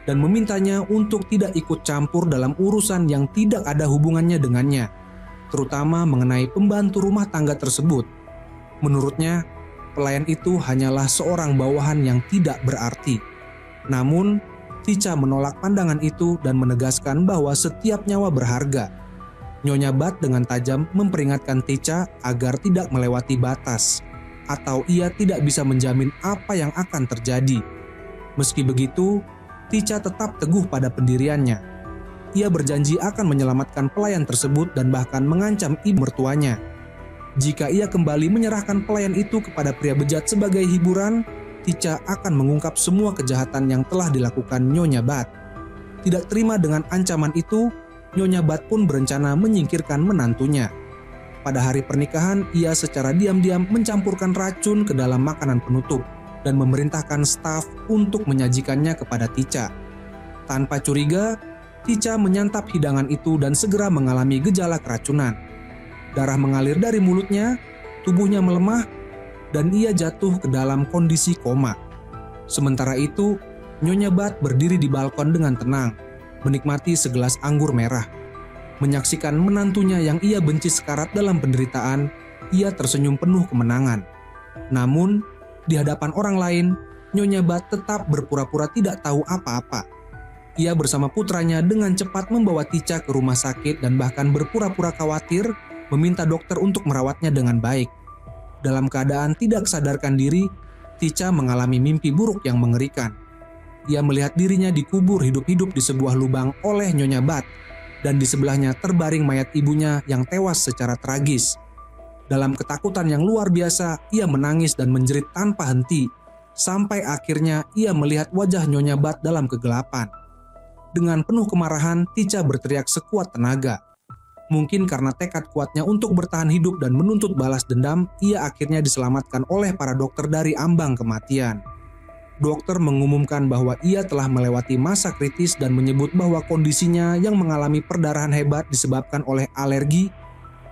dan memintanya untuk tidak ikut campur dalam urusan yang tidak ada hubungannya dengannya, terutama mengenai pembantu rumah tangga tersebut. Menurutnya, pelayan itu hanyalah seorang bawahan yang tidak berarti. Namun, Tica menolak pandangan itu dan menegaskan bahwa setiap nyawa berharga. Nyonya Bat dengan tajam memperingatkan Tica agar tidak melewati batas, atau ia tidak bisa menjamin apa yang akan terjadi. Meski begitu, Tica tetap teguh pada pendiriannya. Ia berjanji akan menyelamatkan pelayan tersebut dan bahkan mengancam ibu mertuanya. Jika ia kembali menyerahkan pelayan itu kepada pria bejat sebagai hiburan, Tica akan mengungkap semua kejahatan yang telah dilakukan Nyonya Bat. Tidak terima dengan ancaman itu, Nyonya Bat pun berencana menyingkirkan menantunya. Pada hari pernikahan, ia secara diam-diam mencampurkan racun ke dalam makanan penutup. dan memerintahkan staf untuk menyajikannya kepada Tica. Tanpa curiga, Tica menyantap hidangan itu dan segera mengalami gejala keracunan. Darah mengalir dari mulutnya, tubuhnya melemah, dan ia jatuh ke dalam kondisi koma. Sementara itu, Nyonya Bat berdiri di balkon dengan tenang, menikmati segelas anggur merah. Menyaksikan menantunya yang ia benci sekarat dalam penderitaan, ia tersenyum penuh kemenangan. Namun, di hadapan orang lain, Nyonya Bat tetap berpura-pura tidak tahu apa-apa. Ia bersama putranya dengan cepat membawa Tica ke rumah sakit dan bahkan berpura-pura khawatir meminta dokter untuk merawatnya dengan baik. Dalam keadaan tidak sadarkan diri, Tica mengalami mimpi buruk yang mengerikan. Ia melihat dirinya dikubur hidup-hidup di sebuah lubang oleh Nyonya Bat, dan di sebelahnya terbaring mayat ibunya yang tewas secara tragis. Dalam ketakutan yang luar biasa, ia menangis dan menjerit tanpa henti, sampai akhirnya ia melihat wajah Nyonya Bat dalam kegelapan. Dengan penuh kemarahan, Tica berteriak sekuat tenaga. Mungkin karena tekad kuatnya untuk bertahan hidup dan menuntut balas dendam, ia akhirnya diselamatkan oleh para dokter dari ambang kematian. Dokter mengumumkan bahwa ia telah melewati masa kritis dan menyebut bahwa kondisinya yang mengalami perdarahan hebat disebabkan oleh alergi.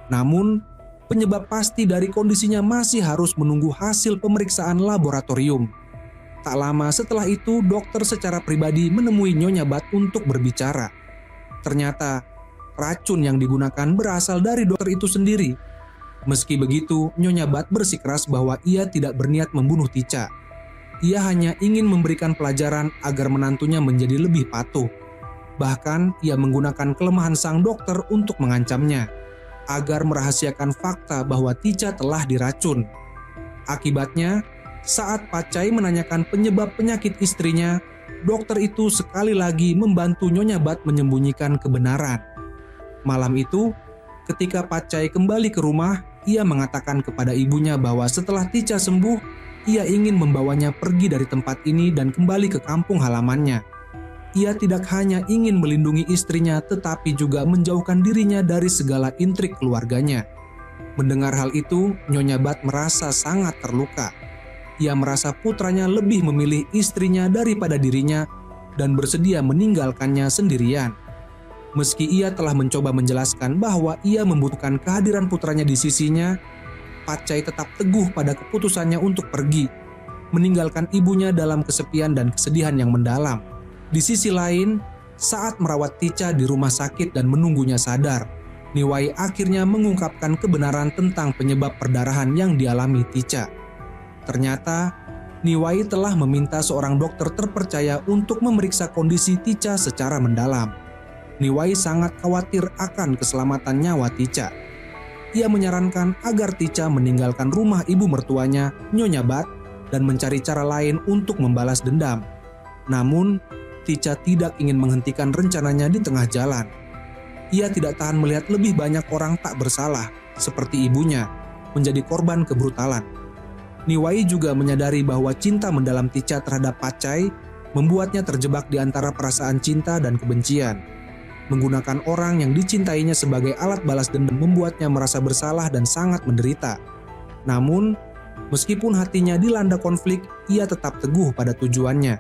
Namun, penyebab pasti dari kondisinya masih harus menunggu hasil pemeriksaan laboratorium. Tak lama setelah itu, dokter secara pribadi menemui Nyonya Bat untuk berbicara. Ternyata, racun yang digunakan berasal dari dokter itu sendiri. Meski begitu, Nyonya Bat bersikeras bahwa ia tidak berniat membunuh Tica. Ia hanya ingin memberikan pelajaran agar menantunya menjadi lebih patuh. Bahkan, ia menggunakan kelemahan sang dokter untuk mengancamnya, agar merahasiakan fakta bahwa Tica telah diracun. Akibatnya, saat Pacai menanyakan penyebab penyakit istrinya, dokter itu sekali lagi membantu Nyonya Bat menyembunyikan kebenaran. Malam itu, ketika Pacai kembali ke rumah, ia mengatakan kepada ibunya bahwa setelah Tica sembuh, ia ingin membawanya pergi dari tempat ini dan kembali ke kampung halamannya. Ia tidak hanya ingin melindungi istrinya, tetapi juga menjauhkan dirinya dari segala intrik keluarganya. Mendengar hal itu, Nyonya Bat merasa sangat terluka. Ia merasa putranya lebih memilih istrinya daripada dirinya dan bersedia meninggalkannya sendirian. Meski ia telah mencoba menjelaskan bahwa ia membutuhkan kehadiran putranya di sisinya, Pacai tetap teguh pada keputusannya untuk pergi, meninggalkan ibunya dalam kesepian dan kesedihan yang mendalam. Di sisi lain, saat merawat Tica di rumah sakit dan menunggunya sadar, Niwai akhirnya mengungkapkan kebenaran tentang penyebab perdarahan yang dialami Tica. Ternyata, Niwai telah meminta seorang dokter terpercaya untuk memeriksa kondisi Tica secara mendalam. Niwai sangat khawatir akan keselamatan nyawa Tica. Ia menyarankan agar Tica meninggalkan rumah ibu mertuanya, Nyonya Bat, dan mencari cara lain untuk membalas dendam. Namun, Tica tidak ingin menghentikan rencananya di tengah jalan. Ia tidak tahan melihat lebih banyak orang tak bersalah, seperti ibunya, menjadi korban kebrutalan. Niwai juga menyadari bahwa cinta mendalam Tica terhadap Pacai membuatnya terjebak di antara perasaan cinta dan kebencian. Menggunakan orang yang dicintainya sebagai alat balas dendam membuatnya merasa bersalah dan sangat menderita. Namun, meskipun hatinya dilanda konflik, ia tetap teguh pada tujuannya.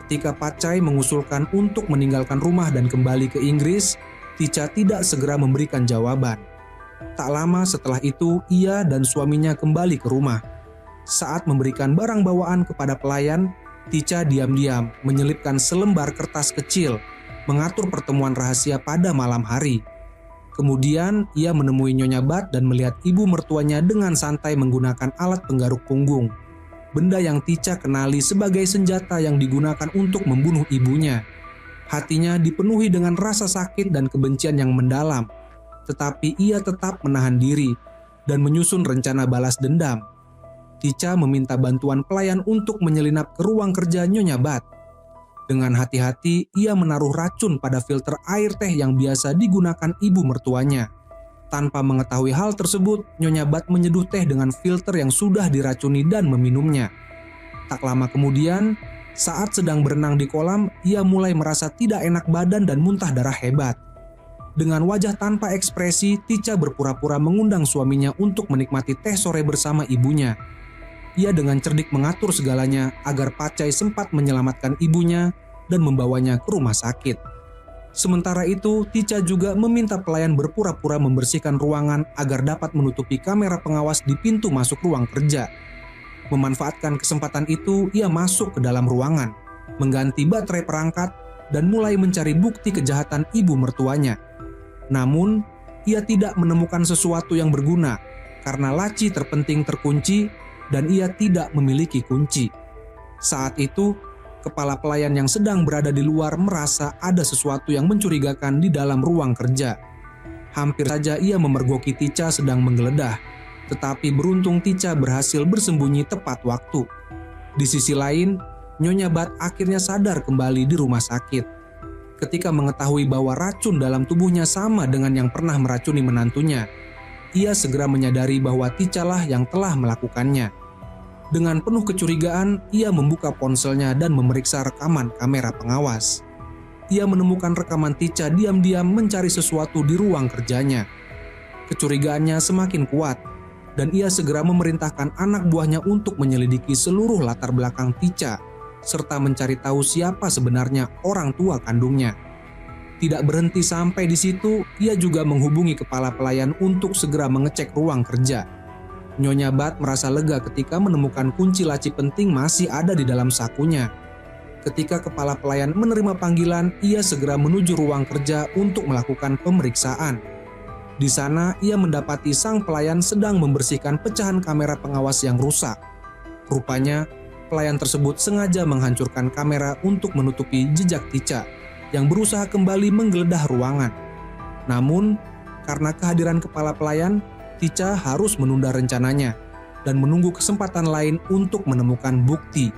Ketika Pacai mengusulkan untuk meninggalkan rumah dan kembali ke Inggris, Tica tidak segera memberikan jawaban. Tak lama setelah itu, ia dan suaminya kembali ke rumah. Saat memberikan barang bawaan kepada pelayan, Tica diam-diam menyelipkan selembar kertas kecil mengatur pertemuan rahasia pada malam hari. Kemudian ia menemui Nyonya Bat dan melihat ibu mertuanya dengan santai menggunakan alat penggaruk punggung, benda yang Tica kenali sebagai senjata yang digunakan untuk membunuh ibunya. Hatinya dipenuhi dengan rasa sakit dan kebencian yang mendalam, tetapi ia tetap menahan diri dan menyusun rencana balas dendam. Tica meminta bantuan pelayan untuk menyelinap ke ruang kerja Nyonya Bat. Dengan hati-hati, ia menaruh racun pada filter air teh yang biasa digunakan ibu mertuanya. Tanpa mengetahui hal tersebut, Nyonya Bat menyeduh teh dengan filter yang sudah diracuni dan meminumnya. Tak lama kemudian, saat sedang berenang di kolam, ia mulai merasa tidak enak badan dan muntah darah hebat. Dengan wajah tanpa ekspresi, Tica berpura-pura mengundang suaminya untuk menikmati teh sore bersama ibunya. ia dengan cerdik mengatur segalanya agar Pacai sempat menyelamatkan ibunya dan membawanya ke rumah sakit. Sementara itu, Tica juga meminta pelayan berpura-pura membersihkan ruangan agar dapat menutupi kamera pengawas di pintu masuk ruang kerja. Memanfaatkan kesempatan itu, ia masuk ke dalam ruangan, mengganti baterai perangkat, dan mulai mencari bukti kejahatan ibu mertuanya. Namun, ia tidak menemukan sesuatu yang berguna karena laci terpenting terkunci dan ia tidak memiliki kunci. Saat itu, kepala pelayan yang sedang berada di luar merasa ada sesuatu yang mencurigakan di dalam ruang kerja. Hampir saja ia memergoki Tica sedang menggeledah, tetapi beruntung Tica berhasil bersembunyi tepat waktu. Di sisi lain, Nyonya Bat akhirnya sadar kembali di rumah sakit. Ketika mengetahui bahwa racun dalam tubuhnya sama dengan yang pernah meracuni menantunya, ia segera menyadari bahwa Tica lah yang telah melakukannya. Dengan penuh kecurigaan, ia membuka ponselnya dan memeriksa rekaman kamera pengawas. Ia menemukan rekaman Tica diam-diam mencari sesuatu di ruang kerjanya. Kecurigaannya semakin kuat, dan ia segera memerintahkan anak buahnya untuk menyelidiki seluruh latar belakang Tica, serta mencari tahu siapa sebenarnya orang tua kandungnya. Tidak berhenti sampai di situ, ia juga menghubungi kepala pelayan untuk segera mengecek ruang kerja. Nyonya Bat merasa lega ketika menemukan kunci laci penting masih ada di dalam sakunya. Ketika kepala pelayan menerima panggilan, ia segera menuju ruang kerja untuk melakukan pemeriksaan. Di sana, ia mendapati sang pelayan sedang membersihkan pecahan kamera pengawas yang rusak. Rupanya, pelayan tersebut sengaja menghancurkan kamera untuk menutupi jejak Tica yang berusaha kembali menggeledah ruangan. Namun, karena kehadiran kepala pelayan, Tica harus menunda rencananya dan menunggu kesempatan lain untuk menemukan bukti.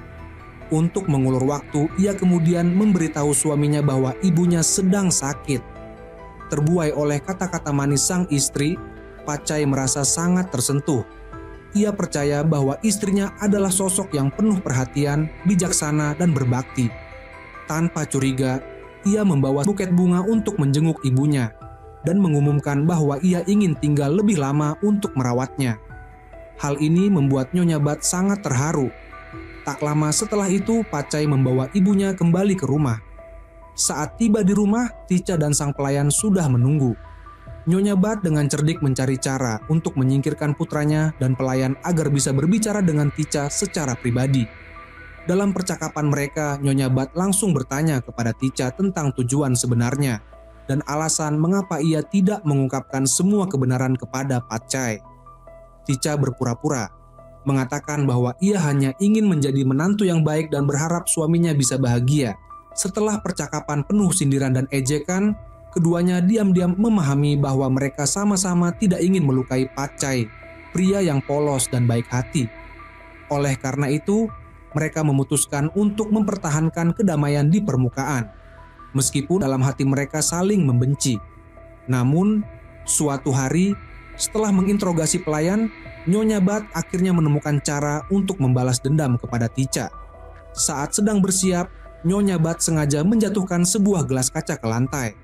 Untuk mengulur waktu, ia kemudian memberitahu suaminya bahwa ibunya sedang sakit. Terbuai oleh kata-kata manis sang istri, Pacai merasa sangat tersentuh. Ia percaya bahwa istrinya adalah sosok yang penuh perhatian, bijaksana, dan berbakti. Tanpa curiga, ia membawa buket bunga untuk menjenguk ibunya dan mengumumkan bahwa ia ingin tinggal lebih lama untuk merawatnya. Hal ini membuat Nyonya Bat sangat terharu. Tak lama setelah itu, Pacai membawa ibunya kembali ke rumah. Saat tiba di rumah, Tica dan sang pelayan sudah menunggu. Nyonya Bat dengan cerdik mencari cara untuk menyingkirkan putranya dan pelayan agar bisa berbicara dengan Tica secara pribadi. Dalam percakapan mereka, Nyonya Bat langsung bertanya kepada Tica tentang tujuan sebenarnya dan alasan mengapa ia tidak mengungkapkan semua kebenaran kepada Pacai. Tica berpura-pura, mengatakan bahwa ia hanya ingin menjadi menantu yang baik dan berharap suaminya bisa bahagia. Setelah percakapan penuh sindiran dan ejekan, keduanya diam-diam memahami bahwa mereka sama-sama tidak ingin melukai Pacai, pria yang polos dan baik hati. Oleh karena itu, mereka memutuskan untuk mempertahankan kedamaian di permukaan, meskipun dalam hati mereka saling membenci. Namun, suatu hari, setelah menginterogasi pelayan, Nyonya Bat akhirnya menemukan cara untuk membalas dendam kepada Tica. Saat sedang bersiap, Nyonya Bat sengaja menjatuhkan sebuah gelas kaca ke lantai.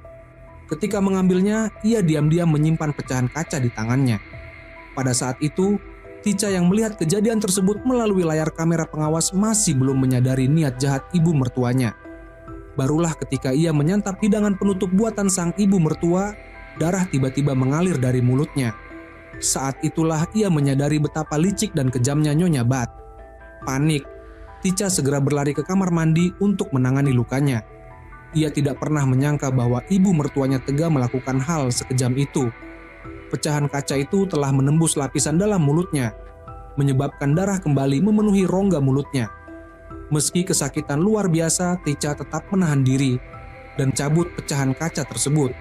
Ketika mengambilnya, ia diam-diam menyimpan pecahan kaca di tangannya. Pada saat itu, Tica yang melihat kejadian tersebut melalui layar kamera pengawas masih belum menyadari niat jahat ibu mertuanya. Barulah ketika ia menyantap hidangan penutup buatan sang ibu mertua, darah tiba-tiba mengalir dari mulutnya. Saat itulah ia menyadari betapa licik dan kejamnya Nyonya Bat. Panik, Tica segera berlari ke kamar mandi untuk menangani lukanya. Ia tidak pernah menyangka bahwa ibu mertuanya tega melakukan hal sekejam itu. Pecahan kaca itu telah menembus lapisan dalam mulutnya, menyebabkan darah kembali memenuhi rongga mulutnya. Meski kesakitan luar biasa, Tica tetap menahan diri dan cabut pecahan kaca tersebut.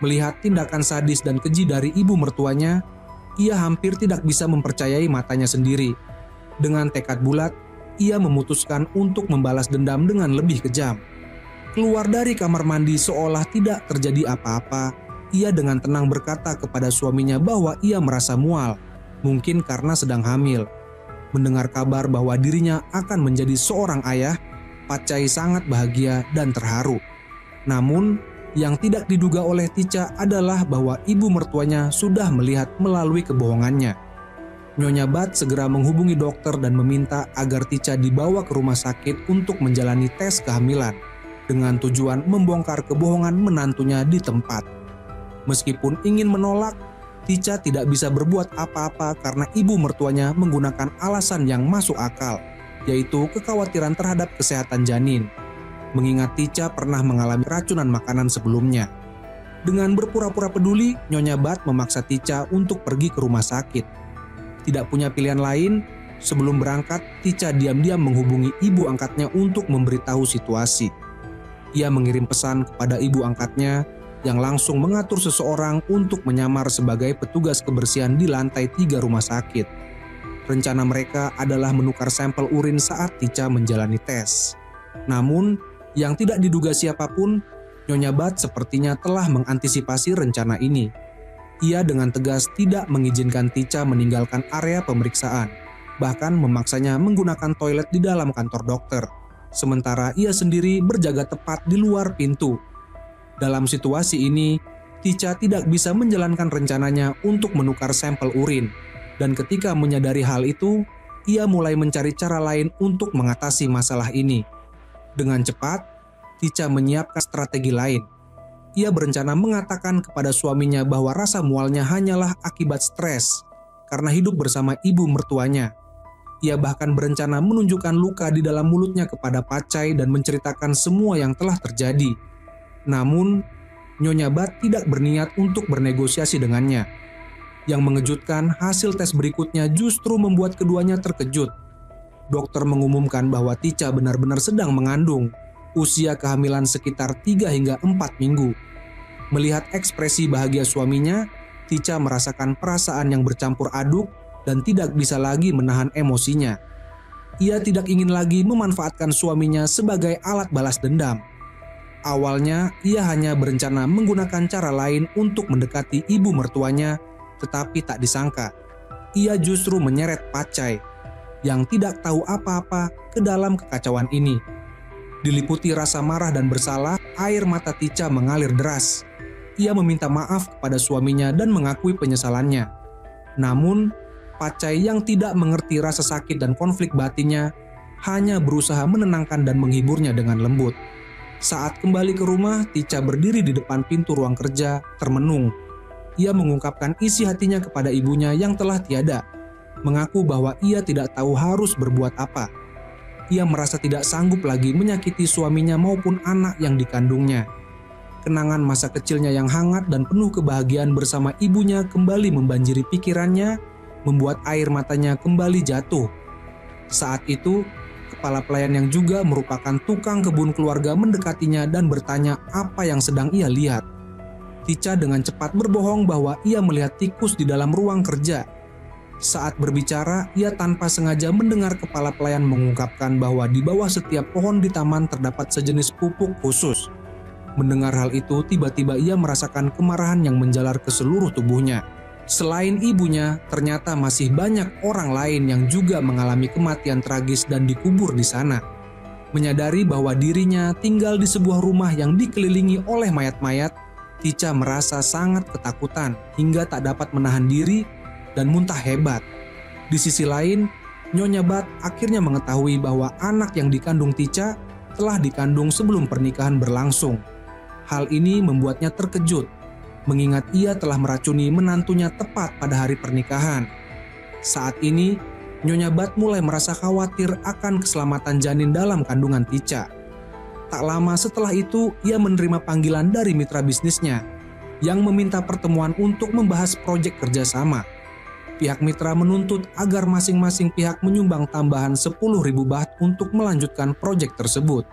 Melihat tindakan sadis dan keji dari ibu mertuanya, ia hampir tidak bisa mempercayai matanya sendiri. Dengan tekad bulat, ia memutuskan untuk membalas dendam dengan lebih kejam. Keluar dari kamar mandi seolah tidak terjadi apa-apa, ia dengan tenang berkata kepada suaminya bahwa ia merasa mual, mungkin karena sedang hamil. Mendengar kabar bahwa dirinya akan menjadi seorang ayah, Pacai sangat bahagia dan terharu. Namun, yang tidak diduga oleh Tica adalah bahwa ibu mertuanya sudah melihat melalui kebohongannya. Nyonya Bat segera menghubungi dokter dan meminta agar Tica dibawa ke rumah sakit untuk menjalani tes kehamilan dengan tujuan membongkar kebohongan menantunya di tempat. Meskipun ingin menolak, Tica tidak bisa berbuat apa-apa karena ibu mertuanya menggunakan alasan yang masuk akal, yaitu kekhawatiran terhadap kesehatan janin. Mengingat Tica pernah mengalami keracunan makanan sebelumnya. Dengan berpura-pura peduli, Nyonya Bat memaksa Tica untuk pergi ke rumah sakit. Tidak punya pilihan lain, sebelum berangkat, Tica diam-diam menghubungi ibu angkatnya untuk memberitahu situasi. Ia mengirim pesan kepada ibu angkatnya yang langsung mengatur seseorang untuk menyamar sebagai petugas kebersihan di lantai 3 rumah sakit. Rencana mereka adalah menukar sampel urin saat Tica menjalani tes. Namun, yang tidak diduga siapapun, Nyonya Bat sepertinya telah mengantisipasi rencana ini. Ia dengan tegas tidak mengizinkan Tica meninggalkan area pemeriksaan, bahkan memaksanya menggunakan toilet di dalam kantor dokter, sementara ia sendiri berjaga tepat di luar pintu. Dalam situasi ini, Tica tidak bisa menjalankan rencananya untuk menukar sampel urin, dan ketika menyadari hal itu, ia mulai mencari cara lain untuk mengatasi masalah ini. Dengan cepat, Tica menyiapkan strategi lain. Ia berencana mengatakan kepada suaminya bahwa rasa mualnya hanyalah akibat stres karena hidup bersama ibu mertuanya. Ia bahkan berencana menunjukkan luka di dalam mulutnya kepada Pacai dan menceritakan semua yang telah terjadi. Namun, Nyonya Bat tidak berniat untuk bernegosiasi dengannya. Yang mengejutkan, hasil tes berikutnya justru membuat keduanya terkejut. Dokter mengumumkan bahwa Tica benar-benar sedang mengandung, usia kehamilan sekitar 3 hingga 4 minggu. Melihat ekspresi bahagia suaminya, Tica merasakan perasaan yang bercampur aduk dan tidak bisa lagi menahan emosinya. Ia tidak ingin lagi memanfaatkan suaminya sebagai alat balas dendam. Awalnya, ia hanya berencana menggunakan cara lain untuk mendekati ibu mertuanya, tetapi tak disangka, ia justru menyeret Pacai yang tidak tahu apa-apa ke dalam kekacauan ini. Diliputi rasa marah dan bersalah, air mata Tica mengalir deras. Ia meminta maaf kepada suaminya dan mengakui penyesalannya. Namun, Pacai yang tidak mengerti rasa sakit dan konflik batinnya hanya berusaha menenangkan dan menghiburnya dengan lembut. Saat kembali ke rumah, Tica berdiri di depan pintu ruang kerja, termenung. Ia mengungkapkan isi hatinya kepada ibunya yang telah tiada, mengaku bahwa ia tidak tahu harus berbuat apa. Ia merasa tidak sanggup lagi menyakiti suaminya maupun anak yang dikandungnya. Kenangan masa kecilnya yang hangat dan penuh kebahagiaan bersama ibunya kembali membanjiri pikirannya, membuat air matanya kembali jatuh. Saat itu, kepala pelayan yang juga merupakan tukang kebun keluarga mendekatinya dan bertanya apa yang sedang ia lihat. Tica dengan cepat berbohong bahwa ia melihat tikus di dalam ruang kerja. Saat berbicara, ia tanpa sengaja mendengar kepala pelayan mengungkapkan bahwa di bawah setiap pohon di taman terdapat sejenis pupuk khusus. Mendengar hal itu, tiba-tiba ia merasakan kemarahan yang menjalar ke seluruh tubuhnya. Selain ibunya, ternyata masih banyak orang lain yang juga mengalami kematian tragis dan dikubur di sana. Menyadari bahwa dirinya tinggal di sebuah rumah yang dikelilingi oleh mayat-mayat, Tica merasa sangat ketakutan hingga tak dapat menahan diri dan muntah hebat. Di sisi lain, Nyonya Bat akhirnya mengetahui bahwa anak yang dikandung Tica telah dikandung sebelum pernikahan berlangsung. Hal ini membuatnya terkejut, mengingat ia telah meracuni menantunya tepat pada hari pernikahan. Saat ini, Nyonya Bat mulai merasa khawatir akan keselamatan janin dalam kandungan Tica. Tak lama setelah itu, ia menerima panggilan dari mitra bisnisnya yang meminta pertemuan untuk membahas proyek kerjasama. Pihak mitra menuntut agar masing-masing pihak menyumbang tambahan 10.000 baht untuk melanjutkan proyek tersebut.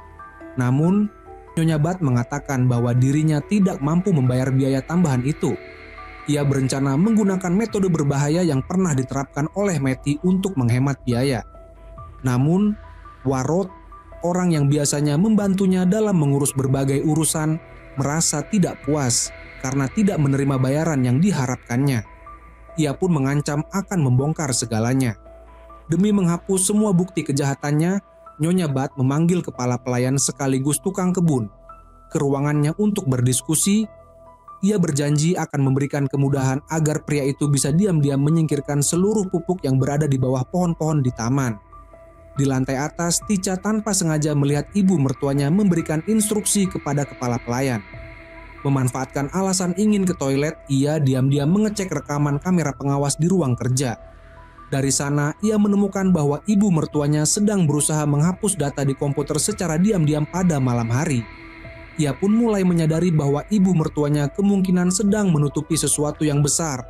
Namun, Nyonya Bat mengatakan bahwa dirinya tidak mampu membayar biaya tambahan itu. Ia berencana menggunakan metode berbahaya yang pernah diterapkan oleh Meti untuk menghemat biaya. Namun, Warot, orang yang biasanya membantunya dalam mengurus berbagai urusan, merasa tidak puas karena tidak menerima bayaran yang diharapkannya. Ia pun mengancam akan membongkar segalanya. Demi menghapus semua bukti kejahatannya, Nyonya Bat memanggil kepala pelayan sekaligus tukang kebun ke ruangannya untuk berdiskusi. ia berjanji akan memberikan kemudahan agar pria itu bisa diam-diam menyingkirkan seluruh pupuk yang berada di bawah pohon-pohon di taman. Di lantai atas, Tica tanpa sengaja melihat ibu mertuanya memberikan instruksi kepada kepala pelayan. Memanfaatkan alasan ingin ke toilet, ia diam-diam mengecek rekaman kamera pengawas di ruang kerja. Dari sana, ia menemukan bahwa ibu mertuanya sedang berusaha menghapus data di komputer secara diam-diam pada malam hari. Ia pun mulai menyadari bahwa ibu mertuanya kemungkinan sedang menutupi sesuatu yang besar.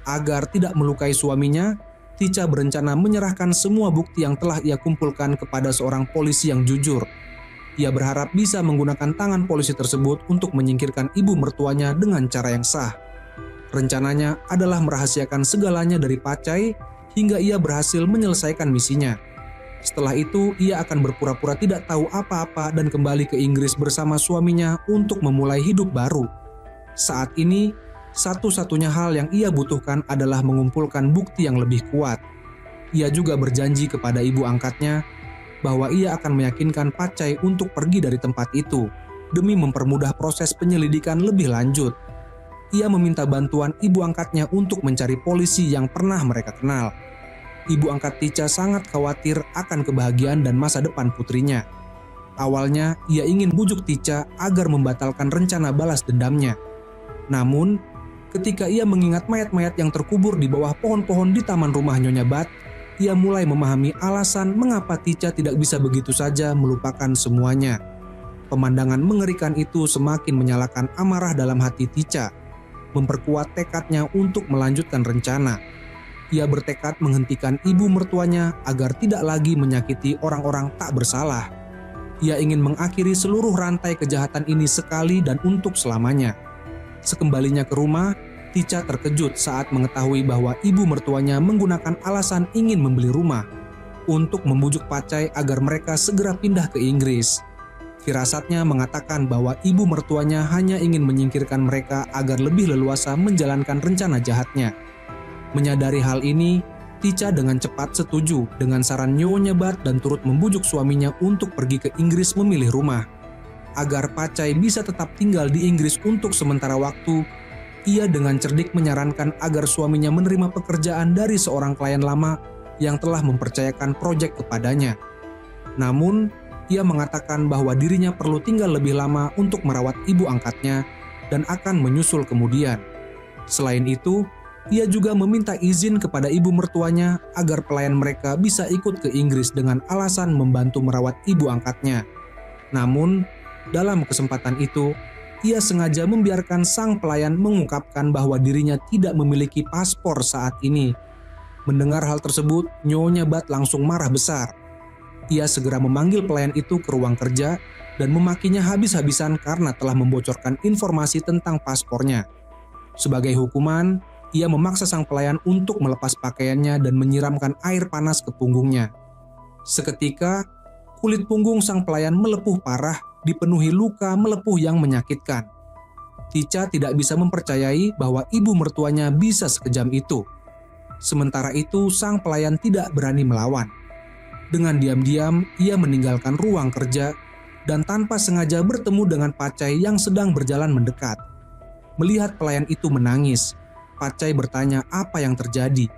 Agar tidak melukai suaminya, Tica berencana menyerahkan semua bukti yang telah ia kumpulkan kepada seorang polisi yang jujur. Ia berharap bisa menggunakan tangan polisi tersebut untuk menyingkirkan ibu mertuanya dengan cara yang sah. Rencananya adalah merahasiakan segalanya dari Pacai hingga ia berhasil menyelesaikan misinya. Setelah itu, ia akan berpura-pura tidak tahu apa-apa dan kembali ke Inggris bersama suaminya untuk memulai hidup baru. Saat ini, satu-satunya hal yang ia butuhkan adalah mengumpulkan bukti yang lebih kuat. Ia juga berjanji kepada ibu angkatnya bahwa ia akan meyakinkan Pacai untuk pergi dari tempat itu demi mempermudah proses penyelidikan lebih lanjut. Ia meminta bantuan ibu angkatnya untuk mencari polisi yang pernah mereka kenal. Ibu angkat Tica sangat khawatir akan kebahagiaan dan masa depan putrinya. Awalnya, ia ingin bujuk Tica agar membatalkan rencana balas dendamnya. Namun, ketika ia mengingat mayat-mayat yang terkubur di bawah pohon-pohon di taman rumah Nyonya Bat, ia mulai memahami alasan mengapa Tica tidak bisa begitu saja melupakan semuanya. Pemandangan mengerikan itu semakin menyalakan amarah dalam hati Tica, memperkuat tekadnya untuk melanjutkan rencana. Ia bertekad menghentikan ibu mertuanya agar tidak lagi menyakiti orang-orang tak bersalah. Ia ingin mengakhiri seluruh rantai kejahatan ini sekali dan untuk selamanya. Sekembalinya ke rumah, Tica terkejut saat mengetahui bahwa ibu mertuanya menggunakan alasan ingin membeli rumah untuk membujuk Pacai agar mereka segera pindah ke Inggris. Firasatnya mengatakan bahwa ibu mertuanya hanya ingin menyingkirkan mereka agar lebih leluasa menjalankan rencana jahatnya. Menyadari hal ini, Tica dengan cepat setuju dengan saran Nyonya Bat dan turut membujuk suaminya untuk pergi ke Inggris memilih rumah. Agar Pacai bisa tetap tinggal di Inggris untuk sementara waktu, ia dengan cerdik menyarankan agar suaminya menerima pekerjaan dari seorang klien lama yang telah mempercayakan proyek kepadanya. Namun, ia mengatakan bahwa dirinya perlu tinggal lebih lama untuk merawat ibu angkatnya dan akan menyusul kemudian. Selain itu, ia juga meminta izin kepada ibu mertuanya agar pelayan mereka bisa ikut ke Inggris dengan alasan membantu merawat ibu angkatnya. Namun, dalam kesempatan itu, ia sengaja membiarkan sang pelayan mengungkapkan bahwa dirinya tidak memiliki paspor saat ini. Mendengar hal tersebut, Nyonya Bat langsung marah besar. Ia segera memanggil pelayan itu ke ruang kerja dan memakinya habis-habisan karena telah membocorkan informasi tentang paspornya. Sebagai hukuman, ia memaksa sang pelayan untuk melepas pakaiannya dan menyiramkan air panas ke punggungnya. Seketika, kulit punggung sang pelayan melepuh parah, dipenuhi luka melepuh yang menyakitkan. Tica tidak bisa mempercayai bahwa ibu mertuanya bisa sekejam itu. Sementara itu, sang pelayan tidak berani melawan. Dengan diam-diam, ia meninggalkan ruang kerja dan tanpa sengaja bertemu dengan Pacai yang sedang berjalan mendekat. Melihat pelayan itu menangis, Pacai bertanya apa yang terjadi.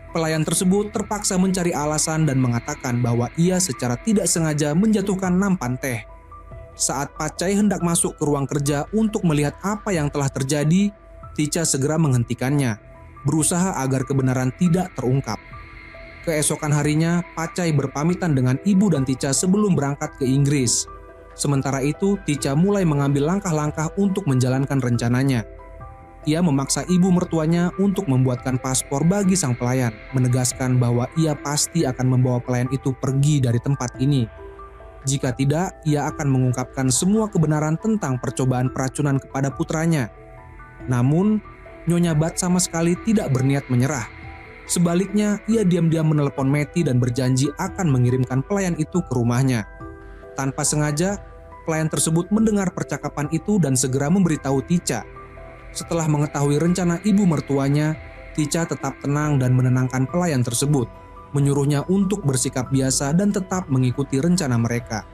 Pelayan tersebut terpaksa mencari alasan dan mengatakan bahwa ia secara tidak sengaja menjatuhkan nampan teh. Saat Pacai hendak masuk ke ruang kerja untuk melihat apa yang telah terjadi, Tica segera menghentikannya, berusaha agar kebenaran tidak terungkap. Keesokan harinya, Pacai berpamitan dengan ibu dan Tica sebelum berangkat ke Inggris. Sementara itu, Tica mulai mengambil langkah-langkah untuk menjalankan rencananya. Ia memaksa ibu mertuanya untuk membuatkan paspor bagi sang pelayan, menegaskan bahwa ia pasti akan membawa pelayan itu pergi dari tempat ini. Jika tidak, ia akan mengungkapkan semua kebenaran tentang percobaan peracunan kepada putranya. Namun, Nyonya Bat sama sekali tidak berniat menyerah. Sebaliknya, ia diam-diam menelepon Meti dan berjanji akan mengirimkan pelayan itu ke rumahnya. Tanpa sengaja, pelayan tersebut mendengar percakapan itu dan segera memberitahu Tica. Setelah mengetahui rencana ibu mertuanya, Tica tetap tenang dan menenangkan pelayan tersebut, menyuruhnya untuk bersikap biasa dan tetap mengikuti rencana mereka.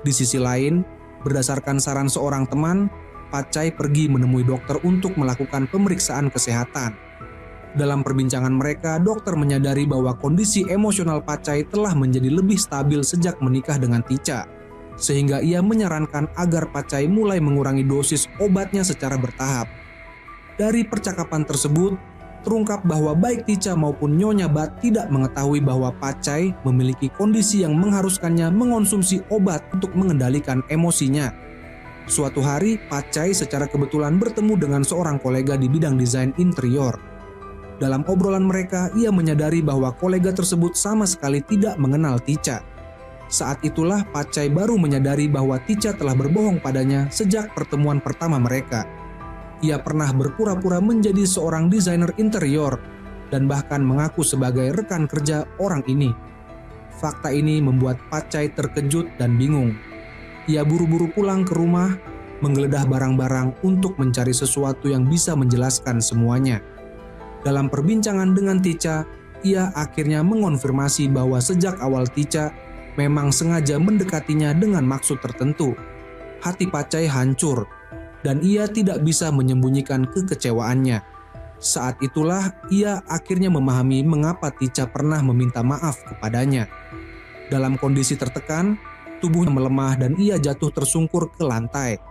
Di sisi lain, berdasarkan saran seorang teman, Pacai pergi menemui dokter untuk melakukan pemeriksaan kesehatan. Dalam perbincangan mereka, dokter menyadari bahwa kondisi emosional Pacai telah menjadi lebih stabil sejak menikah dengan Tica, sehingga ia menyarankan agar Pacai mulai mengurangi dosis obatnya secara bertahap. Dari percakapan tersebut, terungkap bahwa baik Tica maupun Nyonya Bat tidak mengetahui bahwa Pacai memiliki kondisi yang mengharuskannya mengonsumsi obat untuk mengendalikan emosinya. Suatu hari, Pacai secara kebetulan bertemu dengan seorang kolega di bidang desain interior. Dalam obrolan mereka, ia menyadari bahwa kolega tersebut sama sekali tidak mengenal Tica. Saat itulah Pacai baru menyadari bahwa Tica telah berbohong padanya sejak pertemuan pertama mereka. Ia pernah berpura-pura menjadi seorang desainer interior dan bahkan mengaku sebagai rekan kerja orang ini. Fakta ini membuat Pacai terkejut dan bingung. Ia buru-buru pulang ke rumah, menggeledah barang-barang untuk mencari sesuatu yang bisa menjelaskan semuanya. Dalam perbincangan dengan Tica, ia akhirnya mengonfirmasi bahwa sejak awal Tica memang sengaja mendekatinya dengan maksud tertentu. Hati Pacai hancur, dan ia tidak bisa menyembunyikan kekecewaannya. Saat itulah ia akhirnya memahami mengapa Tica pernah meminta maaf kepadanya. Dalam kondisi tertekan, tubuhnya melemah dan ia jatuh tersungkur ke lantai.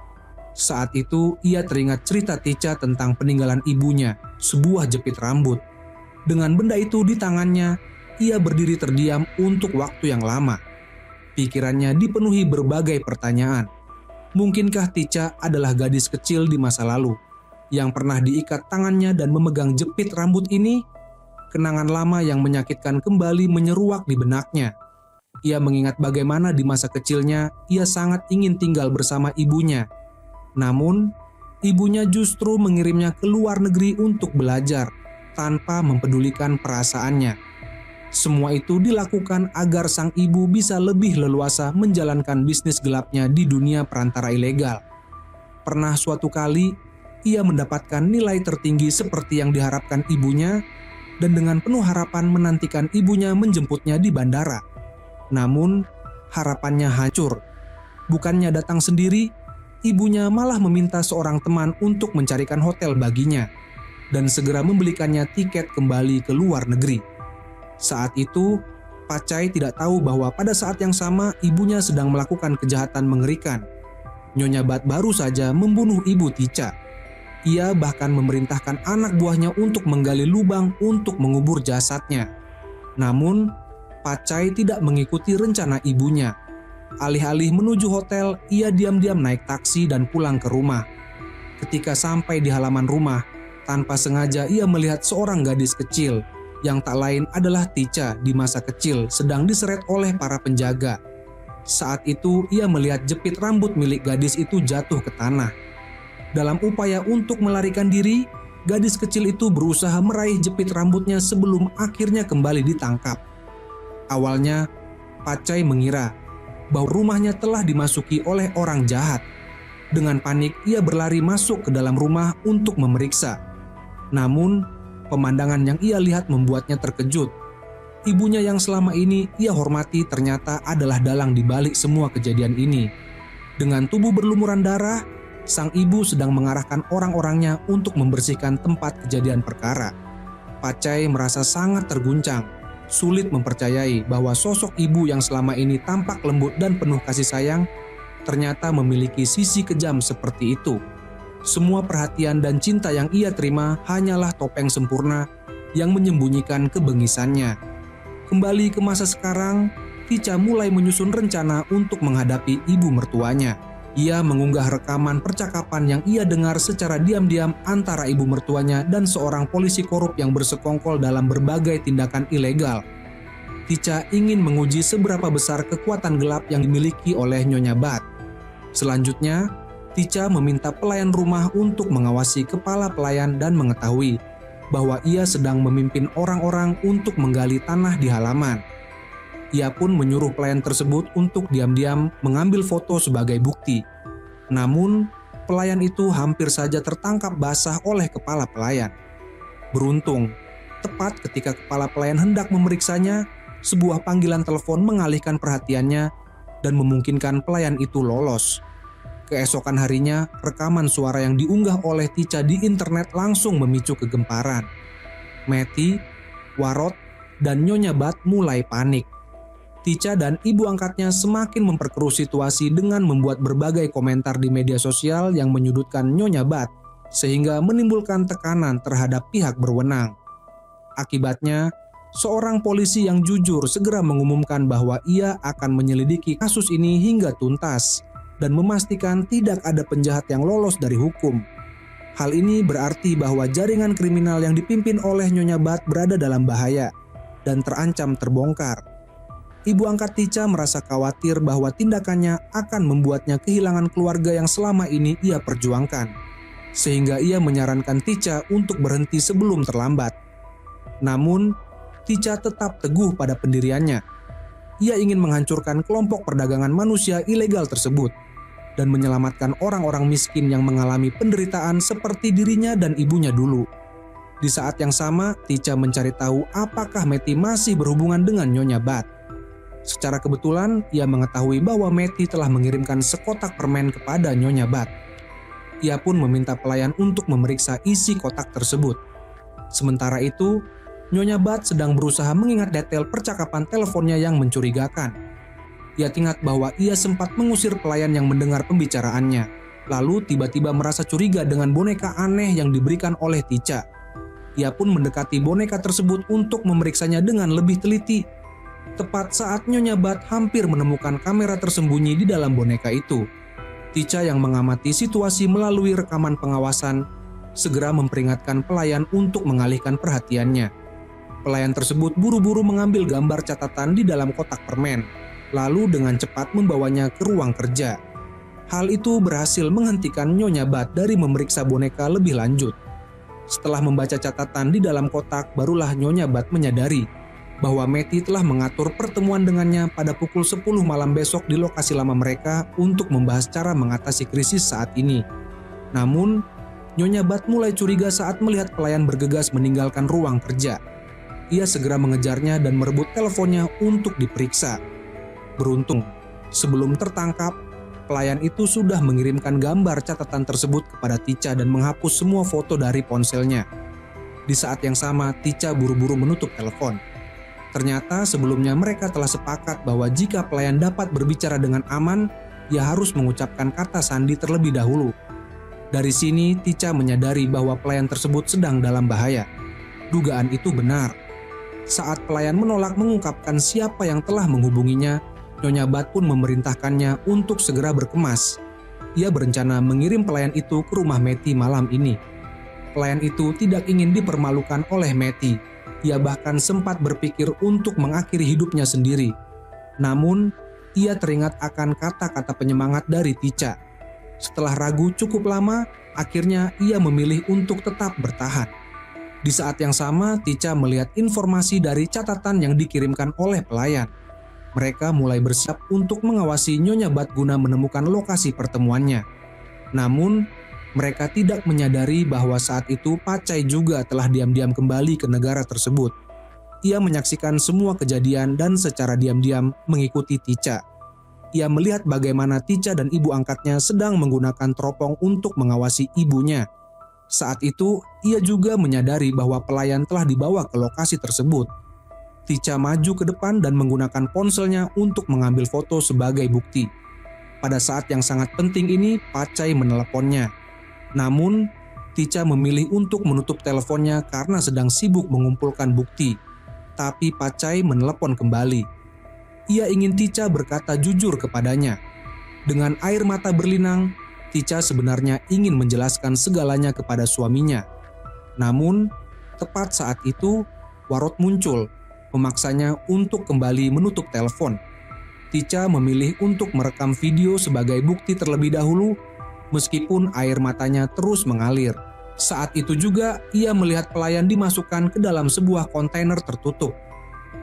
Saat itu ia teringat cerita Tica tentang peninggalan ibunya, sebuah jepit rambut. Dengan benda itu di tangannya, ia berdiri terdiam untuk waktu yang lama. Pikirannya dipenuhi berbagai pertanyaan. Mungkinkah Tica adalah gadis kecil di masa lalu yang pernah diikat tangannya dan memegang jepit rambut ini? Kenangan lama yang menyakitkan kembali menyeruak di benaknya. Ia mengingat bagaimana di masa kecilnya ia sangat ingin tinggal bersama ibunya. Namun, ibunya justru mengirimnya ke luar negeri untuk belajar tanpa mempedulikan perasaannya. Semua itu dilakukan agar sang ibu bisa lebih leluasa menjalankan bisnis gelapnya di dunia perantara ilegal. Pernah suatu kali, ia mendapatkan nilai tertinggi seperti yang diharapkan ibunya dan dengan penuh harapan menantikan ibunya menjemputnya di bandara. Namun, harapannya hancur. Bukannya datang sendiri, ibunya malah meminta seorang teman untuk mencarikan hotel baginya dan segera membelikannya tiket kembali ke luar negeri. Saat itu, Pacai tidak tahu bahwa pada saat yang sama ibunya sedang melakukan kejahatan mengerikan. Nyonya Bat baru saja membunuh ibu Tica. Ia bahkan memerintahkan anak buahnya untuk menggali lubang untuk mengubur jasadnya. Namun, Pacai tidak mengikuti rencana ibunya. Alih-alih menuju hotel, ia diam-diam naik taksi dan pulang ke rumah. Ketika sampai di halaman rumah, tanpa sengaja ia melihat seorang gadis kecil yang tak lain adalah Tica di masa kecil sedang diseret oleh para penjaga. Saat itu ia melihat jepit rambut milik gadis itu jatuh ke tanah. Dalam upaya untuk melarikan diri, gadis kecil itu berusaha meraih jepit rambutnya sebelum akhirnya kembali ditangkap. Awalnya, Pacai mengira bahwa rumahnya telah dimasuki oleh orang jahat. Dengan panik, ia berlari masuk ke dalam rumah untuk memeriksa. Namun, pemandangan yang ia lihat membuatnya terkejut. Ibunya yang selama ini ia hormati ternyata adalah dalang di balik semua kejadian ini. Dengan tubuh berlumuran darah, sang ibu sedang mengarahkan orang-orangnya untuk membersihkan tempat kejadian perkara. Pacai merasa sangat terguncang, sulit mempercayai bahwa sosok ibu yang selama ini tampak lembut dan penuh kasih sayang ternyata memiliki sisi kejam seperti itu. Semua perhatian dan cinta yang ia terima hanyalah topeng sempurna yang menyembunyikan kebengisannya. Kembali ke masa sekarang, Tica mulai menyusun rencana untuk menghadapi ibu mertuanya. Ia mengunggah rekaman percakapan yang ia dengar secara diam-diam antara ibu mertuanya dan seorang polisi korup yang bersekongkol dalam berbagai tindakan ilegal. Tica ingin menguji seberapa besar kekuatan gelap yang dimiliki oleh Nyonya Bat. Selanjutnya, Tica meminta pelayan rumah untuk mengawasi kepala pelayan dan mengetahui bahwa ia sedang memimpin orang-orang untuk menggali tanah di halaman. Ia pun menyuruh pelayan tersebut untuk diam-diam mengambil foto sebagai bukti. Namun, pelayan itu hampir saja tertangkap basah oleh kepala pelayan. Beruntung, tepat ketika kepala pelayan hendak memeriksanya, sebuah panggilan telepon mengalihkan perhatiannya dan memungkinkan pelayan itu lolos. Keesokan harinya, rekaman suara yang diunggah oleh Tica di internet langsung memicu kegemparan. Matty, Warod, dan Nyonya Bat mulai panik. Tica dan ibu angkatnya semakin memperkeruh situasi dengan membuat berbagai komentar di media sosial yang menyudutkan Nyonya Bat, sehingga menimbulkan tekanan terhadap pihak berwenang. Akibatnya, seorang polisi yang jujur segera mengumumkan bahwa ia akan menyelidiki kasus ini hingga tuntas dan memastikan tidak ada penjahat yang lolos dari hukum. Hal ini berarti bahwa jaringan kriminal yang dipimpin oleh Nyonya Bat berada dalam bahaya dan terancam terbongkar. Ibu angkat Tica merasa khawatir bahwa tindakannya akan membuatnya kehilangan keluarga yang selama ini ia perjuangkan, sehingga ia menyarankan Tica untuk berhenti sebelum terlambat. Namun, Tica tetap teguh pada pendiriannya. Ia ingin menghancurkan kelompok perdagangan manusia ilegal tersebut dan menyelamatkan orang-orang miskin yang mengalami penderitaan seperti dirinya dan ibunya dulu. Di saat yang sama, Tica mencari tahu apakah Matty masih berhubungan dengan Nyonya Bat. Secara kebetulan, ia mengetahui bahwa Matty telah mengirimkan sekotak permen kepada Nyonya Bat. Ia pun meminta pelayan untuk memeriksa isi kotak tersebut. Sementara itu, Nyonya Bat sedang berusaha mengingat detail percakapan teleponnya yang mencurigakan. Ia ingat bahwa ia sempat mengusir pelayan yang mendengar pembicaraannya, lalu tiba-tiba merasa curiga dengan boneka aneh yang diberikan oleh Tica. Ia pun mendekati boneka tersebut untuk memeriksanya dengan lebih teliti. Tepat saat Nyonya Bat hampir menemukan kamera tersembunyi di dalam boneka itu, Tica yang mengamati situasi melalui rekaman pengawasan segera memperingatkan pelayan untuk mengalihkan perhatiannya. Pelayan tersebut buru-buru mengambil gambar catatan di dalam kotak permen, lalu dengan cepat membawanya ke ruang kerja. Hal itu berhasil menghentikan Nyonya Bat dari memeriksa boneka lebih lanjut. Setelah membaca catatan di dalam kotak, barulah Nyonya Bat menyadari bahwa Matty telah mengatur pertemuan dengannya pada pukul 10 malam besok di lokasi lama mereka untuk membahas cara mengatasi krisis saat ini. Namun, Nyonya Bat mulai curiga saat melihat pelayan bergegas meninggalkan ruang kerja. Ia segera mengejarnya dan merebut teleponnya untuk diperiksa. Beruntung, sebelum tertangkap, pelayan itu sudah mengirimkan gambar catatan tersebut kepada Tica dan menghapus semua foto dari ponselnya. Di saat yang sama, Tica buru-buru menutup telepon. Ternyata sebelumnya mereka telah sepakat bahwa jika pelayan dapat berbicara dengan aman, ia harus mengucapkan kata sandi terlebih dahulu. Dari sini, Tica menyadari bahwa pelayan tersebut sedang dalam bahaya. Dugaan itu benar. Saat pelayan menolak mengungkapkan siapa yang telah menghubunginya, Nyonya Bat pun memerintahkannya untuk segera berkemas. Ia berencana mengirim pelayan itu ke rumah Matty malam ini. Pelayan itu tidak ingin dipermalukan oleh Matty. Ia bahkan sempat berpikir untuk mengakhiri hidupnya sendiri. Namun, ia teringat akan kata-kata penyemangat dari Tica. Setelah ragu cukup lama, akhirnya ia memilih untuk tetap bertahan. Di saat yang sama, Tica melihat informasi dari catatan yang dikirimkan oleh pelayan. Mereka mulai bersiap untuk mengawasi Nyonya Bat guna menemukan lokasi pertemuannya. Namun, mereka tidak menyadari bahwa saat itu Pacai juga telah diam-diam kembali ke negara tersebut. Ia menyaksikan semua kejadian dan secara diam-diam mengikuti Tica. Ia melihat bagaimana Tica dan ibu angkatnya sedang menggunakan teropong untuk mengawasi ibunya. Saat itu, ia juga menyadari bahwa pelayan telah dibawa ke lokasi tersebut. Tica maju ke depan dan menggunakan ponselnya untuk mengambil foto sebagai bukti. Pada saat yang sangat penting ini, Pacai meneleponnya. Namun, Tica memilih untuk menutup teleponnya karena sedang sibuk mengumpulkan bukti. Tapi Pacai menelepon kembali. Ia ingin Tica berkata jujur kepadanya. Dengan air mata berlinang, Tica sebenarnya ingin menjelaskan segalanya kepada suaminya. Namun, tepat saat itu, Warod muncul, memaksanya untuk kembali menutup telepon. Tica memilih untuk merekam video sebagai bukti terlebih dahulu, meskipun air matanya terus mengalir. Saat itu juga, ia melihat pelayan dimasukkan ke dalam sebuah kontainer tertutup.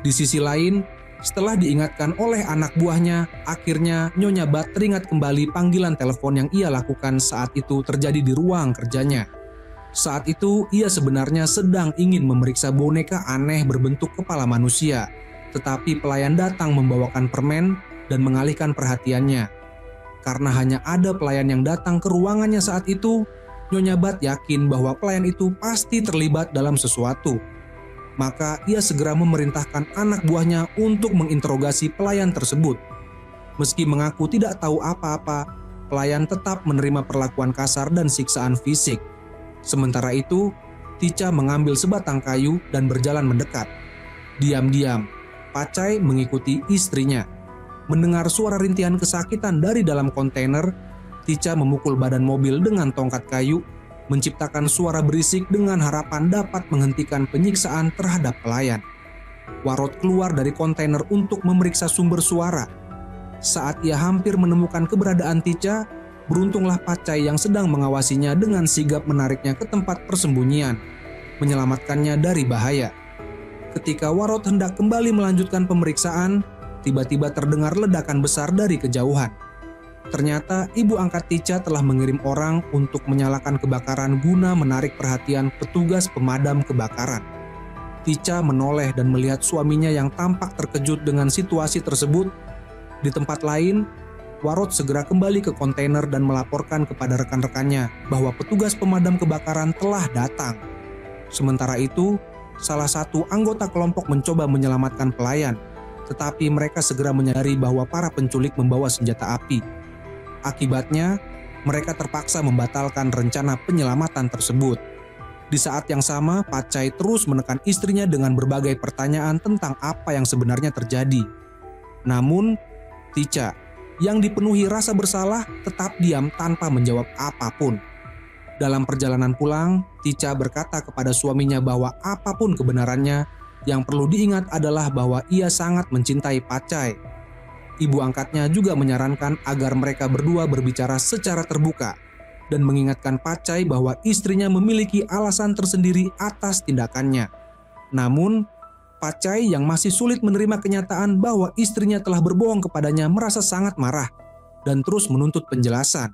Di sisi lain, setelah diingatkan oleh anak buahnya, akhirnya Nyonya Bat teringat kembali panggilan telepon yang ia lakukan saat itu terjadi di ruang kerjanya. Saat itu, ia sebenarnya sedang ingin memeriksa boneka aneh berbentuk kepala manusia, tetapi pelayan datang membawakan permen dan mengalihkan perhatiannya. Karena hanya ada pelayan yang datang ke ruangannya saat itu, Nyonya Bat yakin bahwa pelayan itu pasti terlibat dalam sesuatu. Maka ia segera memerintahkan anak buahnya untuk menginterogasi pelayan tersebut. Meski mengaku tidak tahu apa-apa, pelayan tetap menerima perlakuan kasar dan siksaan fisik. Sementara itu, Tica mengambil sebatang kayu dan berjalan mendekat. Diam-diam, Pacai mengikuti istrinya. Mendengar suara rintihan kesakitan dari dalam kontainer, Tica memukul badan mobil dengan tongkat kayu, menciptakan suara berisik dengan harapan dapat menghentikan penyiksaan terhadap pelayan. Warot keluar dari kontainer untuk memeriksa sumber suara. Saat ia hampir menemukan keberadaan Tica, beruntunglah Pacai yang sedang mengawasinya dengan sigap menariknya ke tempat persembunyian, menyelamatkannya dari bahaya. Ketika Warot hendak kembali melanjutkan pemeriksaan, tiba-tiba terdengar ledakan besar dari kejauhan. Ternyata ibu angkat Tica telah mengirim orang untuk menyalakan kebakaran guna menarik perhatian petugas pemadam kebakaran. Tica menoleh dan melihat suaminya yang tampak terkejut dengan situasi tersebut. Di tempat lain, Warot segera kembali ke kontainer dan melaporkan kepada rekan-rekannya bahwa petugas pemadam kebakaran telah datang. Sementara itu, salah satu anggota kelompok mencoba menyelamatkan pelayan, tetapi mereka segera menyadari bahwa para penculik membawa senjata api. Akibatnya, mereka terpaksa membatalkan rencana penyelamatan tersebut. Di saat yang sama, Pacai terus menekan istrinya dengan berbagai pertanyaan tentang apa yang sebenarnya terjadi. Namun, Tica, yang dipenuhi rasa bersalah, tetap diam tanpa menjawab apapun. Dalam perjalanan pulang, Tica berkata kepada suaminya bahwa apapun kebenarannya, yang perlu diingat adalah bahwa ia sangat mencintai Pacai. Ibu angkatnya juga menyarankan agar mereka berdua berbicara secara terbuka dan mengingatkan Pacai bahwa istrinya memiliki alasan tersendiri atas tindakannya. Namun, Pacai yang masih sulit menerima kenyataan bahwa istrinya telah berbohong kepadanya merasa sangat marah dan terus menuntut penjelasan.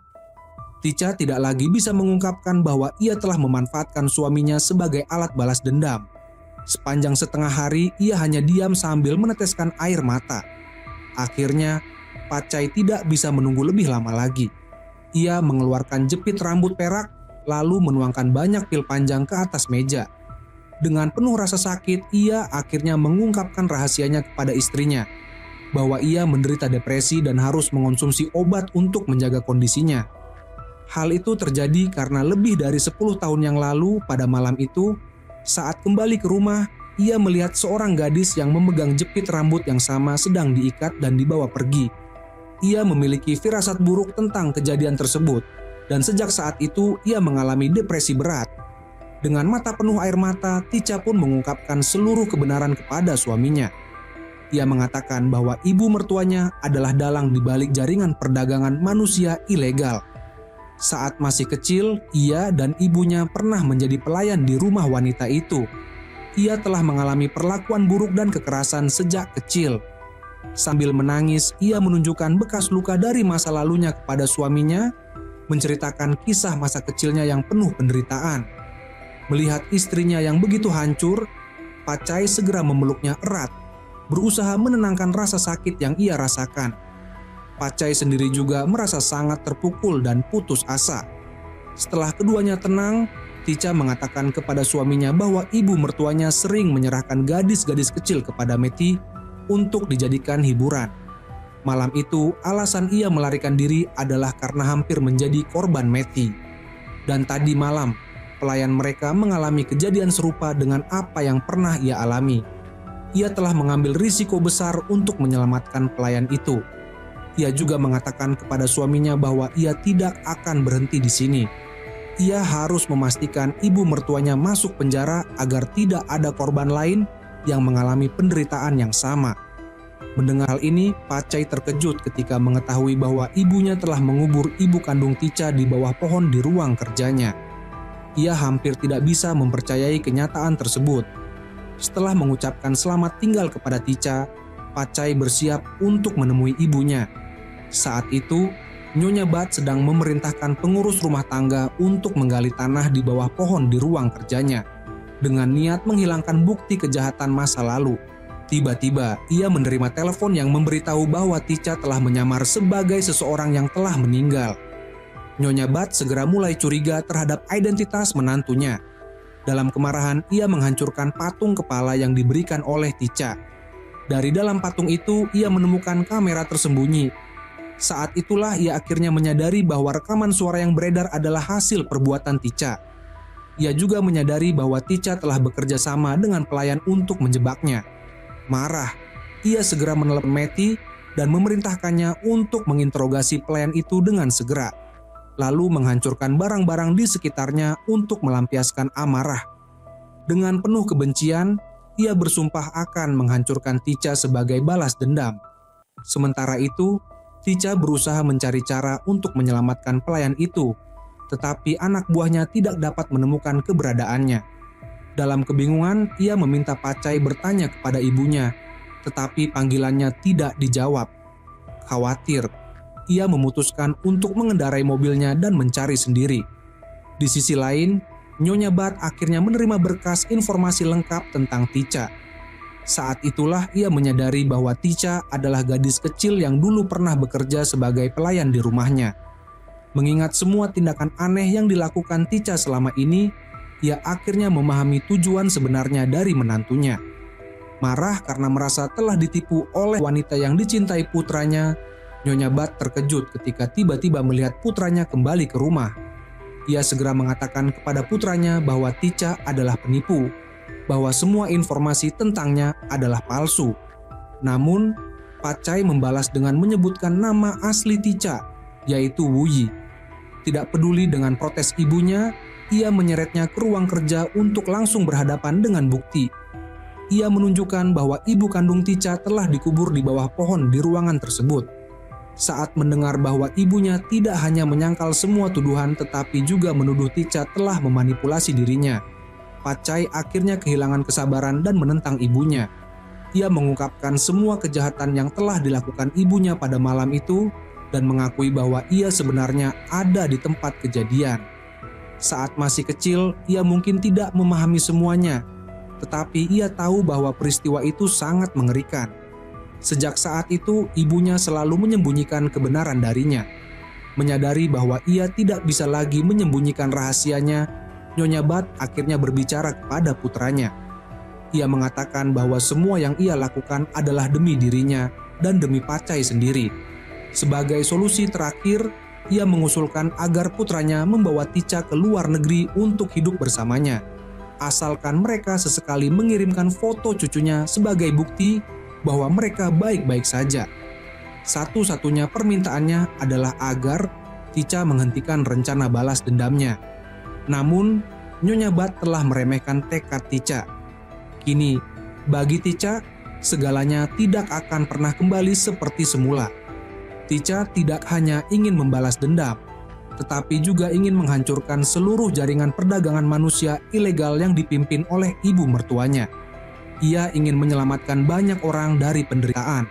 Tica tidak lagi bisa mengungkapkan bahwa ia telah memanfaatkan suaminya sebagai alat balas dendam. Sepanjang setengah hari ia hanya diam sambil meneteskan air mata. Akhirnya, Pacai tidak bisa menunggu lebih lama lagi. Ia mengeluarkan jepit rambut perak lalu menuangkan banyak pil panjang ke atas meja. Dengan penuh rasa sakit, ia akhirnya mengungkapkan rahasianya kepada istrinya, bahwa ia menderita depresi dan harus mengonsumsi obat untuk menjaga kondisinya. Hal itu terjadi karena lebih dari 10 tahun yang lalu pada malam itu, saat kembali ke rumah, ia melihat seorang gadis yang memegang jepit rambut yang sama sedang diikat dan dibawa pergi. Ia memiliki firasat buruk tentang kejadian tersebut, dan sejak saat itu ia mengalami depresi berat. Dengan mata penuh air mata, Tica pun mengungkapkan seluruh kebenaran kepada suaminya. Ia mengatakan bahwa ibu mertuanya adalah dalang di balik jaringan perdagangan manusia ilegal. Saat masih kecil, ia dan ibunya pernah menjadi pelayan di rumah wanita itu. Ia telah mengalami perlakuan buruk dan kekerasan sejak kecil. Sambil menangis, ia menunjukkan bekas luka dari masa lalunya kepada suaminya, menceritakan kisah masa kecilnya yang penuh penderitaan. Melihat istrinya yang begitu hancur, Pacai segera memeluknya erat, berusaha menenangkan rasa sakit yang ia rasakan. Pacai sendiri juga merasa sangat terpukul dan putus asa. Setelah keduanya tenang, Tica mengatakan kepada suaminya bahwa ibu mertuanya sering menyerahkan gadis-gadis kecil kepada Meti untuk dijadikan hiburan. Malam itu, alasan ia melarikan diri adalah karena hampir menjadi korban Meti. Dan tadi malam, pelayan mereka mengalami kejadian serupa dengan apa yang pernah ia alami. Ia telah mengambil risiko besar untuk menyelamatkan pelayan itu. Ia juga mengatakan kepada suaminya bahwa ia tidak akan berhenti di sini. Ia harus memastikan ibu mertuanya masuk penjara agar tidak ada korban lain yang mengalami penderitaan yang sama. Mendengar hal ini, Pacai terkejut ketika mengetahui bahwa ibunya telah mengubur ibu kandung Tica di bawah pohon di ruang kerjanya. Ia hampir tidak bisa mempercayai kenyataan tersebut. Setelah mengucapkan selamat tinggal kepada Tica, Pacai bersiap untuk menemui ibunya. Saat itu, Nyonya Bat sedang memerintahkan pengurus rumah tangga untuk menggali tanah di bawah pohon di ruang kerjanya, dengan niat menghilangkan bukti kejahatan masa lalu. Tiba-tiba, ia menerima telepon yang memberitahu bahwa Tica telah menyamar sebagai seseorang yang telah meninggal. Nyonya Bat segera mulai curiga terhadap identitas menantunya. Dalam kemarahan, ia menghancurkan patung kepala yang diberikan oleh Tica. Dari dalam patung itu, ia menemukan kamera tersembunyi. Saat itulah ia akhirnya menyadari bahwa rekaman suara yang beredar adalah hasil perbuatan Tica. Ia juga menyadari bahwa Tica telah bekerja sama dengan pelayan untuk menjebaknya. Marah, ia segera menelepon Matty dan memerintahkannya untuk menginterogasi pelayan itu dengan segera, lalu menghancurkan barang-barang di sekitarnya untuk melampiaskan amarah. Dengan penuh kebencian, ia bersumpah akan menghancurkan Tica sebagai balas dendam. Sementara itu, Tica berusaha mencari cara untuk menyelamatkan pelayan itu, tetapi anak buahnya tidak dapat menemukan keberadaannya. Dalam kebingungan, ia meminta Pacai bertanya kepada ibunya, tetapi panggilannya tidak dijawab. Khawatir, ia memutuskan untuk mengendarai mobilnya dan mencari sendiri. Di sisi lain, Nyonya Bat akhirnya menerima berkas informasi lengkap tentang Tica. Saat itulah ia menyadari bahwa Tica adalah gadis kecil yang dulu pernah bekerja sebagai pelayan di rumahnya. Mengingat semua tindakan aneh yang dilakukan Tica selama ini, ia akhirnya memahami tujuan sebenarnya dari menantunya. Marah karena merasa telah ditipu oleh wanita yang dicintai putranya, Nyonya Bat terkejut ketika tiba-tiba melihat putranya kembali ke rumah. Ia segera mengatakan kepada putranya bahwa Tica adalah penipu, bahwa semua informasi tentangnya adalah palsu. Namun, Pacai membalas dengan menyebutkan nama asli Tica, yaitu Wuyi. Tidak peduli dengan protes ibunya, ia menyeretnya ke ruang kerja untuk langsung berhadapan dengan bukti. Ia menunjukkan bahwa ibu kandung Tica telah dikubur di bawah pohon di ruangan tersebut. Saat mendengar bahwa ibunya tidak hanya menyangkal semua tuduhan tetapi juga menuduh Tica telah memanipulasi dirinya, Pacai akhirnya kehilangan kesabaran dan menentang ibunya. Ia mengungkapkan semua kejahatan yang telah dilakukan ibunya pada malam itu dan mengakui bahwa ia sebenarnya ada di tempat kejadian. Saat masih kecil, ia mungkin tidak memahami semuanya, tetapi ia tahu bahwa peristiwa itu sangat mengerikan. Sejak saat itu, ibunya selalu menyembunyikan kebenaran darinya. Menyadari bahwa ia tidak bisa lagi menyembunyikan rahasianya, Nyonya Bat akhirnya berbicara kepada putranya. Ia mengatakan bahwa semua yang ia lakukan adalah demi dirinya dan demi Pacai sendiri. Sebagai solusi terakhir, ia mengusulkan agar putranya membawa Tica ke luar negeri untuk hidup bersamanya, asalkan mereka sesekali mengirimkan foto cucunya sebagai bukti bahwa mereka baik-baik saja. Satu-satunya permintaannya adalah agar Tica menghentikan rencana balas dendamnya. Namun, Nyonya Bat telah meremehkan tekad Tica. Kini, bagi Tica, segalanya tidak akan pernah kembali seperti semula. Tica tidak hanya ingin membalas dendam, tetapi juga ingin menghancurkan seluruh jaringan perdagangan manusia ilegal yang dipimpin oleh ibu mertuanya. Ia ingin menyelamatkan banyak orang dari penderitaan.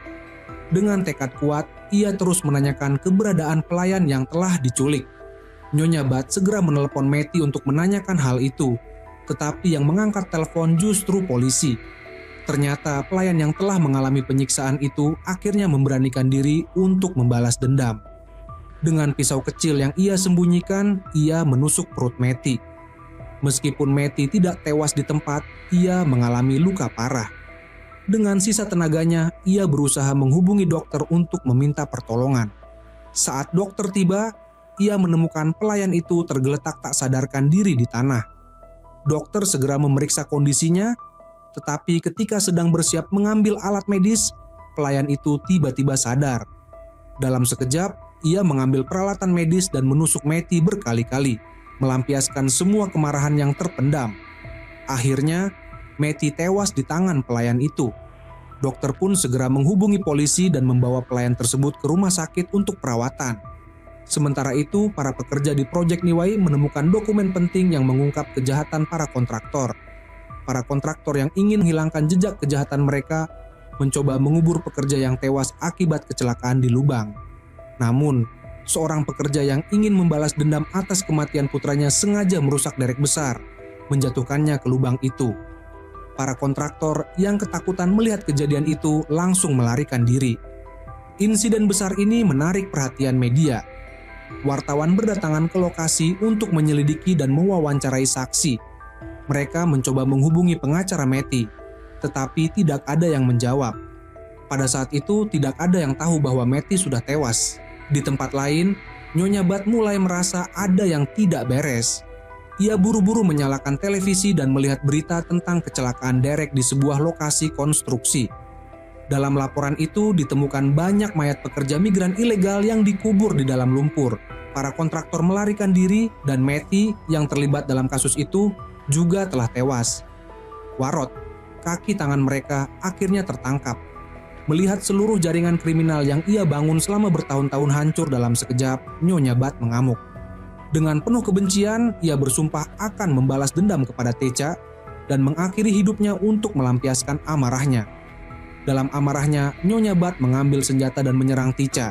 Dengan tekad kuat, ia terus menanyakan keberadaan pelayan yang telah diculik. Nyonya Bat segera menelepon Matty untuk menanyakan hal itu, tetapi yang mengangkat telepon justru polisi. Ternyata pelayan yang telah mengalami penyiksaan itu akhirnya memberanikan diri untuk membalas dendam. Dengan pisau kecil yang ia sembunyikan, ia menusuk perut Matty. Meskipun Matty tidak tewas di tempat, ia mengalami luka parah. Dengan sisa tenaganya, ia berusaha menghubungi dokter untuk meminta pertolongan. Saat dokter tiba, ia menemukan pelayan itu tergeletak tak sadarkan diri di tanah. Dokter segera memeriksa kondisinya, tetapi ketika sedang bersiap mengambil alat medis, pelayan itu tiba-tiba sadar. Dalam sekejap, ia mengambil peralatan medis dan menusuk Matty berkali-kali, melampiaskan semua kemarahan yang terpendam. Akhirnya, Matty tewas di tangan pelayan itu. Dokter pun segera menghubungi polisi dan membawa pelayan tersebut ke rumah sakit untuk perawatan. Sementara itu, para pekerja di Project Niwai menemukan dokumen penting yang mengungkap kejahatan para kontraktor. Para kontraktor yang ingin menghilangkan jejak kejahatan mereka mencoba mengubur pekerja yang tewas akibat kecelakaan di lubang. Namun, seorang pekerja yang ingin membalas dendam atas kematian putranya sengaja merusak derek besar, menjatuhkannya ke lubang itu. Para kontraktor yang ketakutan melihat kejadian itu langsung melarikan diri. Insiden besar ini menarik perhatian media. Wartawan berdatangan ke lokasi untuk menyelidiki dan mewawancarai saksi. Mereka mencoba menghubungi pengacara Matty, tetapi tidak ada yang menjawab. Pada saat itu tidak ada yang tahu bahwa Matty sudah tewas. Di tempat lain, Nyonya Budd mulai merasa ada yang tidak beres. Ia buru-buru menyalakan televisi dan melihat berita tentang kecelakaan derek di sebuah lokasi konstruksi. Dalam laporan itu ditemukan banyak mayat pekerja migran ilegal yang dikubur di dalam lumpur. Para kontraktor melarikan diri dan Matty yang terlibat dalam kasus itu juga telah tewas. Warot, kaki tangan mereka akhirnya tertangkap. Melihat seluruh jaringan kriminal yang ia bangun selama bertahun-tahun hancur dalam sekejap, Nyonya Budd mengamuk. Dengan penuh kebencian, ia bersumpah akan membalas dendam kepada Techa dan mengakhiri hidupnya untuk melampiaskan amarahnya. Dalam amarahnya, Nyonya Budd mengambil senjata dan menyerang Techa.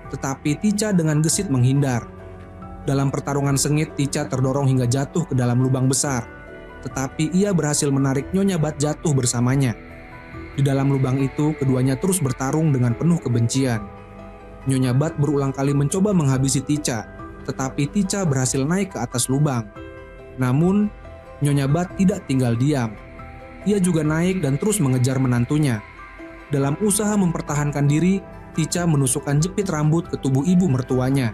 Tetapi Techa dengan gesit menghindar. Dalam pertarungan sengit, Techa terdorong hingga jatuh ke dalam lubang besar. Tetapi ia berhasil menarik Nyonya Budd jatuh bersamanya. Di dalam lubang itu, keduanya terus bertarung dengan penuh kebencian. Nyonya Budd berulang kali mencoba menghabisi Techa, tetapi Techa berhasil naik ke atas lubang. Namun, Nyonya Budd tidak tinggal diam. Ia juga naik dan terus mengejar menantunya. Dalam usaha mempertahankan diri, Techa menusukkan jepit rambut ke tubuh ibu mertuanya.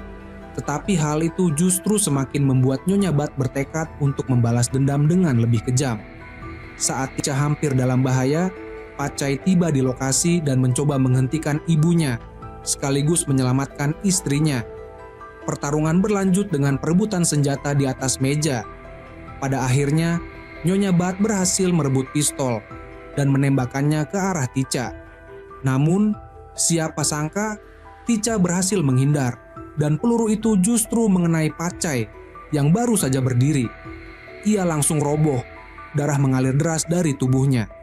Tetapi hal itu justru semakin membuat Nyonya Budd bertekad untuk membalas dendam dengan lebih kejam. Saat Techa hampir dalam bahaya, Pacai tiba di lokasi dan mencoba menghentikan ibunya, sekaligus menyelamatkan istrinya. Pertarungan berlanjut dengan perebutan senjata di atas meja. Pada akhirnya, Nyonya Budd berhasil merebut pistol dan menembakkannya ke arah Techa. Namun, siapa sangka Techa berhasil menghindar dan peluru itu justru mengenai Pacai yang baru saja berdiri. Ia langsung roboh, darah mengalir deras dari tubuhnya.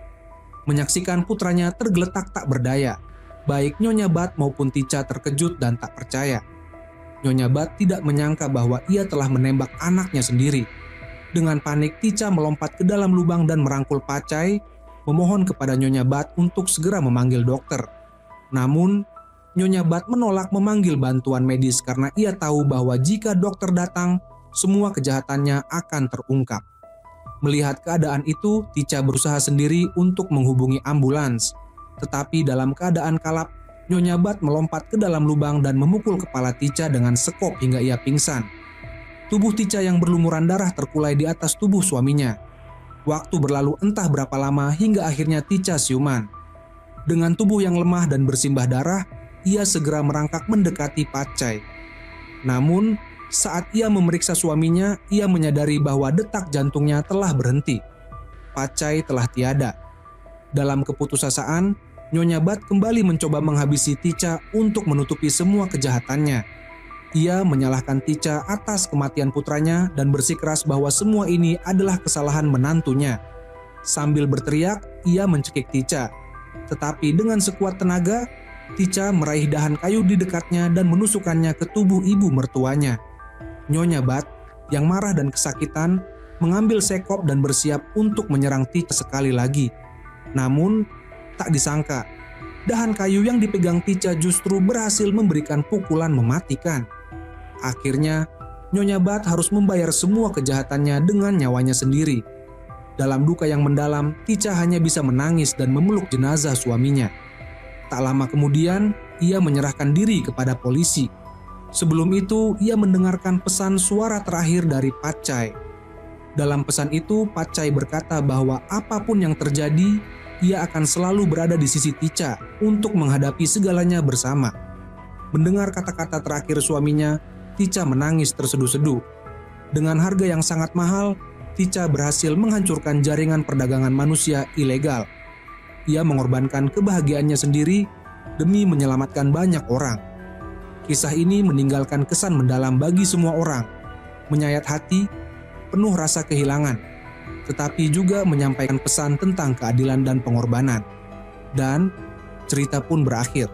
Menyaksikan putranya tergeletak tak berdaya, baik Nyonya Budd maupun Techa terkejut dan tak percaya. Nyonya Budd tidak menyangka bahwa ia telah menembak anaknya sendiri. Dengan panik, Techa melompat ke dalam lubang dan merangkul Pacai, memohon kepada Nyonya Budd untuk segera memanggil dokter. Namun, Nyonya Budd menolak memanggil bantuan medis karena ia tahu bahwa jika dokter datang, semua kejahatannya akan terungkap. Melihat keadaan itu, Techa berusaha sendiri untuk menghubungi ambulans. Tetapi dalam keadaan kalap, Nyonya Budd melompat ke dalam lubang dan memukul kepala Techa dengan sekop hingga ia pingsan. Tubuh Techa yang berlumuran darah terkulai di atas tubuh suaminya. Waktu berlalu entah berapa lama hingga akhirnya Techa siuman. Dengan tubuh yang lemah dan bersimbah darah, ia segera merangkak mendekati Pacai. Namun, saat ia memeriksa suaminya, ia menyadari bahwa detak jantungnya telah berhenti. Pacai telah tiada. Dalam keputusasaan, Nyonya Budd kembali mencoba menghabisi Techa untuk menutupi semua kejahatannya. Ia menyalahkan Techa atas kematian putranya dan bersikeras bahwa semua ini adalah kesalahan menantunya. Sambil berteriak, ia mencekik Techa. Tetapi dengan sekuat tenaga, Techa meraih dahan kayu di dekatnya dan menusukkannya ke tubuh ibu mertuanya. Nyonya Budd yang marah dan kesakitan mengambil sekop dan bersiap untuk menyerang Techa sekali lagi. Namun, tak disangka, dahan kayu yang dipegang Techa justru berhasil memberikan pukulan mematikan. Akhirnya, Nyonya Budd harus membayar semua kejahatannya dengan nyawanya sendiri. Dalam duka yang mendalam, Techa hanya bisa menangis dan memeluk jenazah suaminya. Tak lama kemudian, ia menyerahkan diri kepada polisi. Sebelum itu, ia mendengarkan pesan suara terakhir dari Pacai. Dalam pesan itu, Pacai berkata bahwa apapun yang terjadi, ia akan selalu berada di sisi Techa untuk menghadapi segalanya bersama. Mendengar kata-kata terakhir suaminya, Techa menangis terseduh-seduh. Dengan harga yang sangat mahal, Techa berhasil menghancurkan jaringan perdagangan manusia ilegal. Ia mengorbankan kebahagiaannya sendiri demi menyelamatkan banyak orang. Kisah ini meninggalkan kesan mendalam bagi semua orang, menyayat hati, penuh rasa kehilangan, tetapi juga menyampaikan pesan tentang keadilan dan pengorbanan. Dan cerita pun berakhir.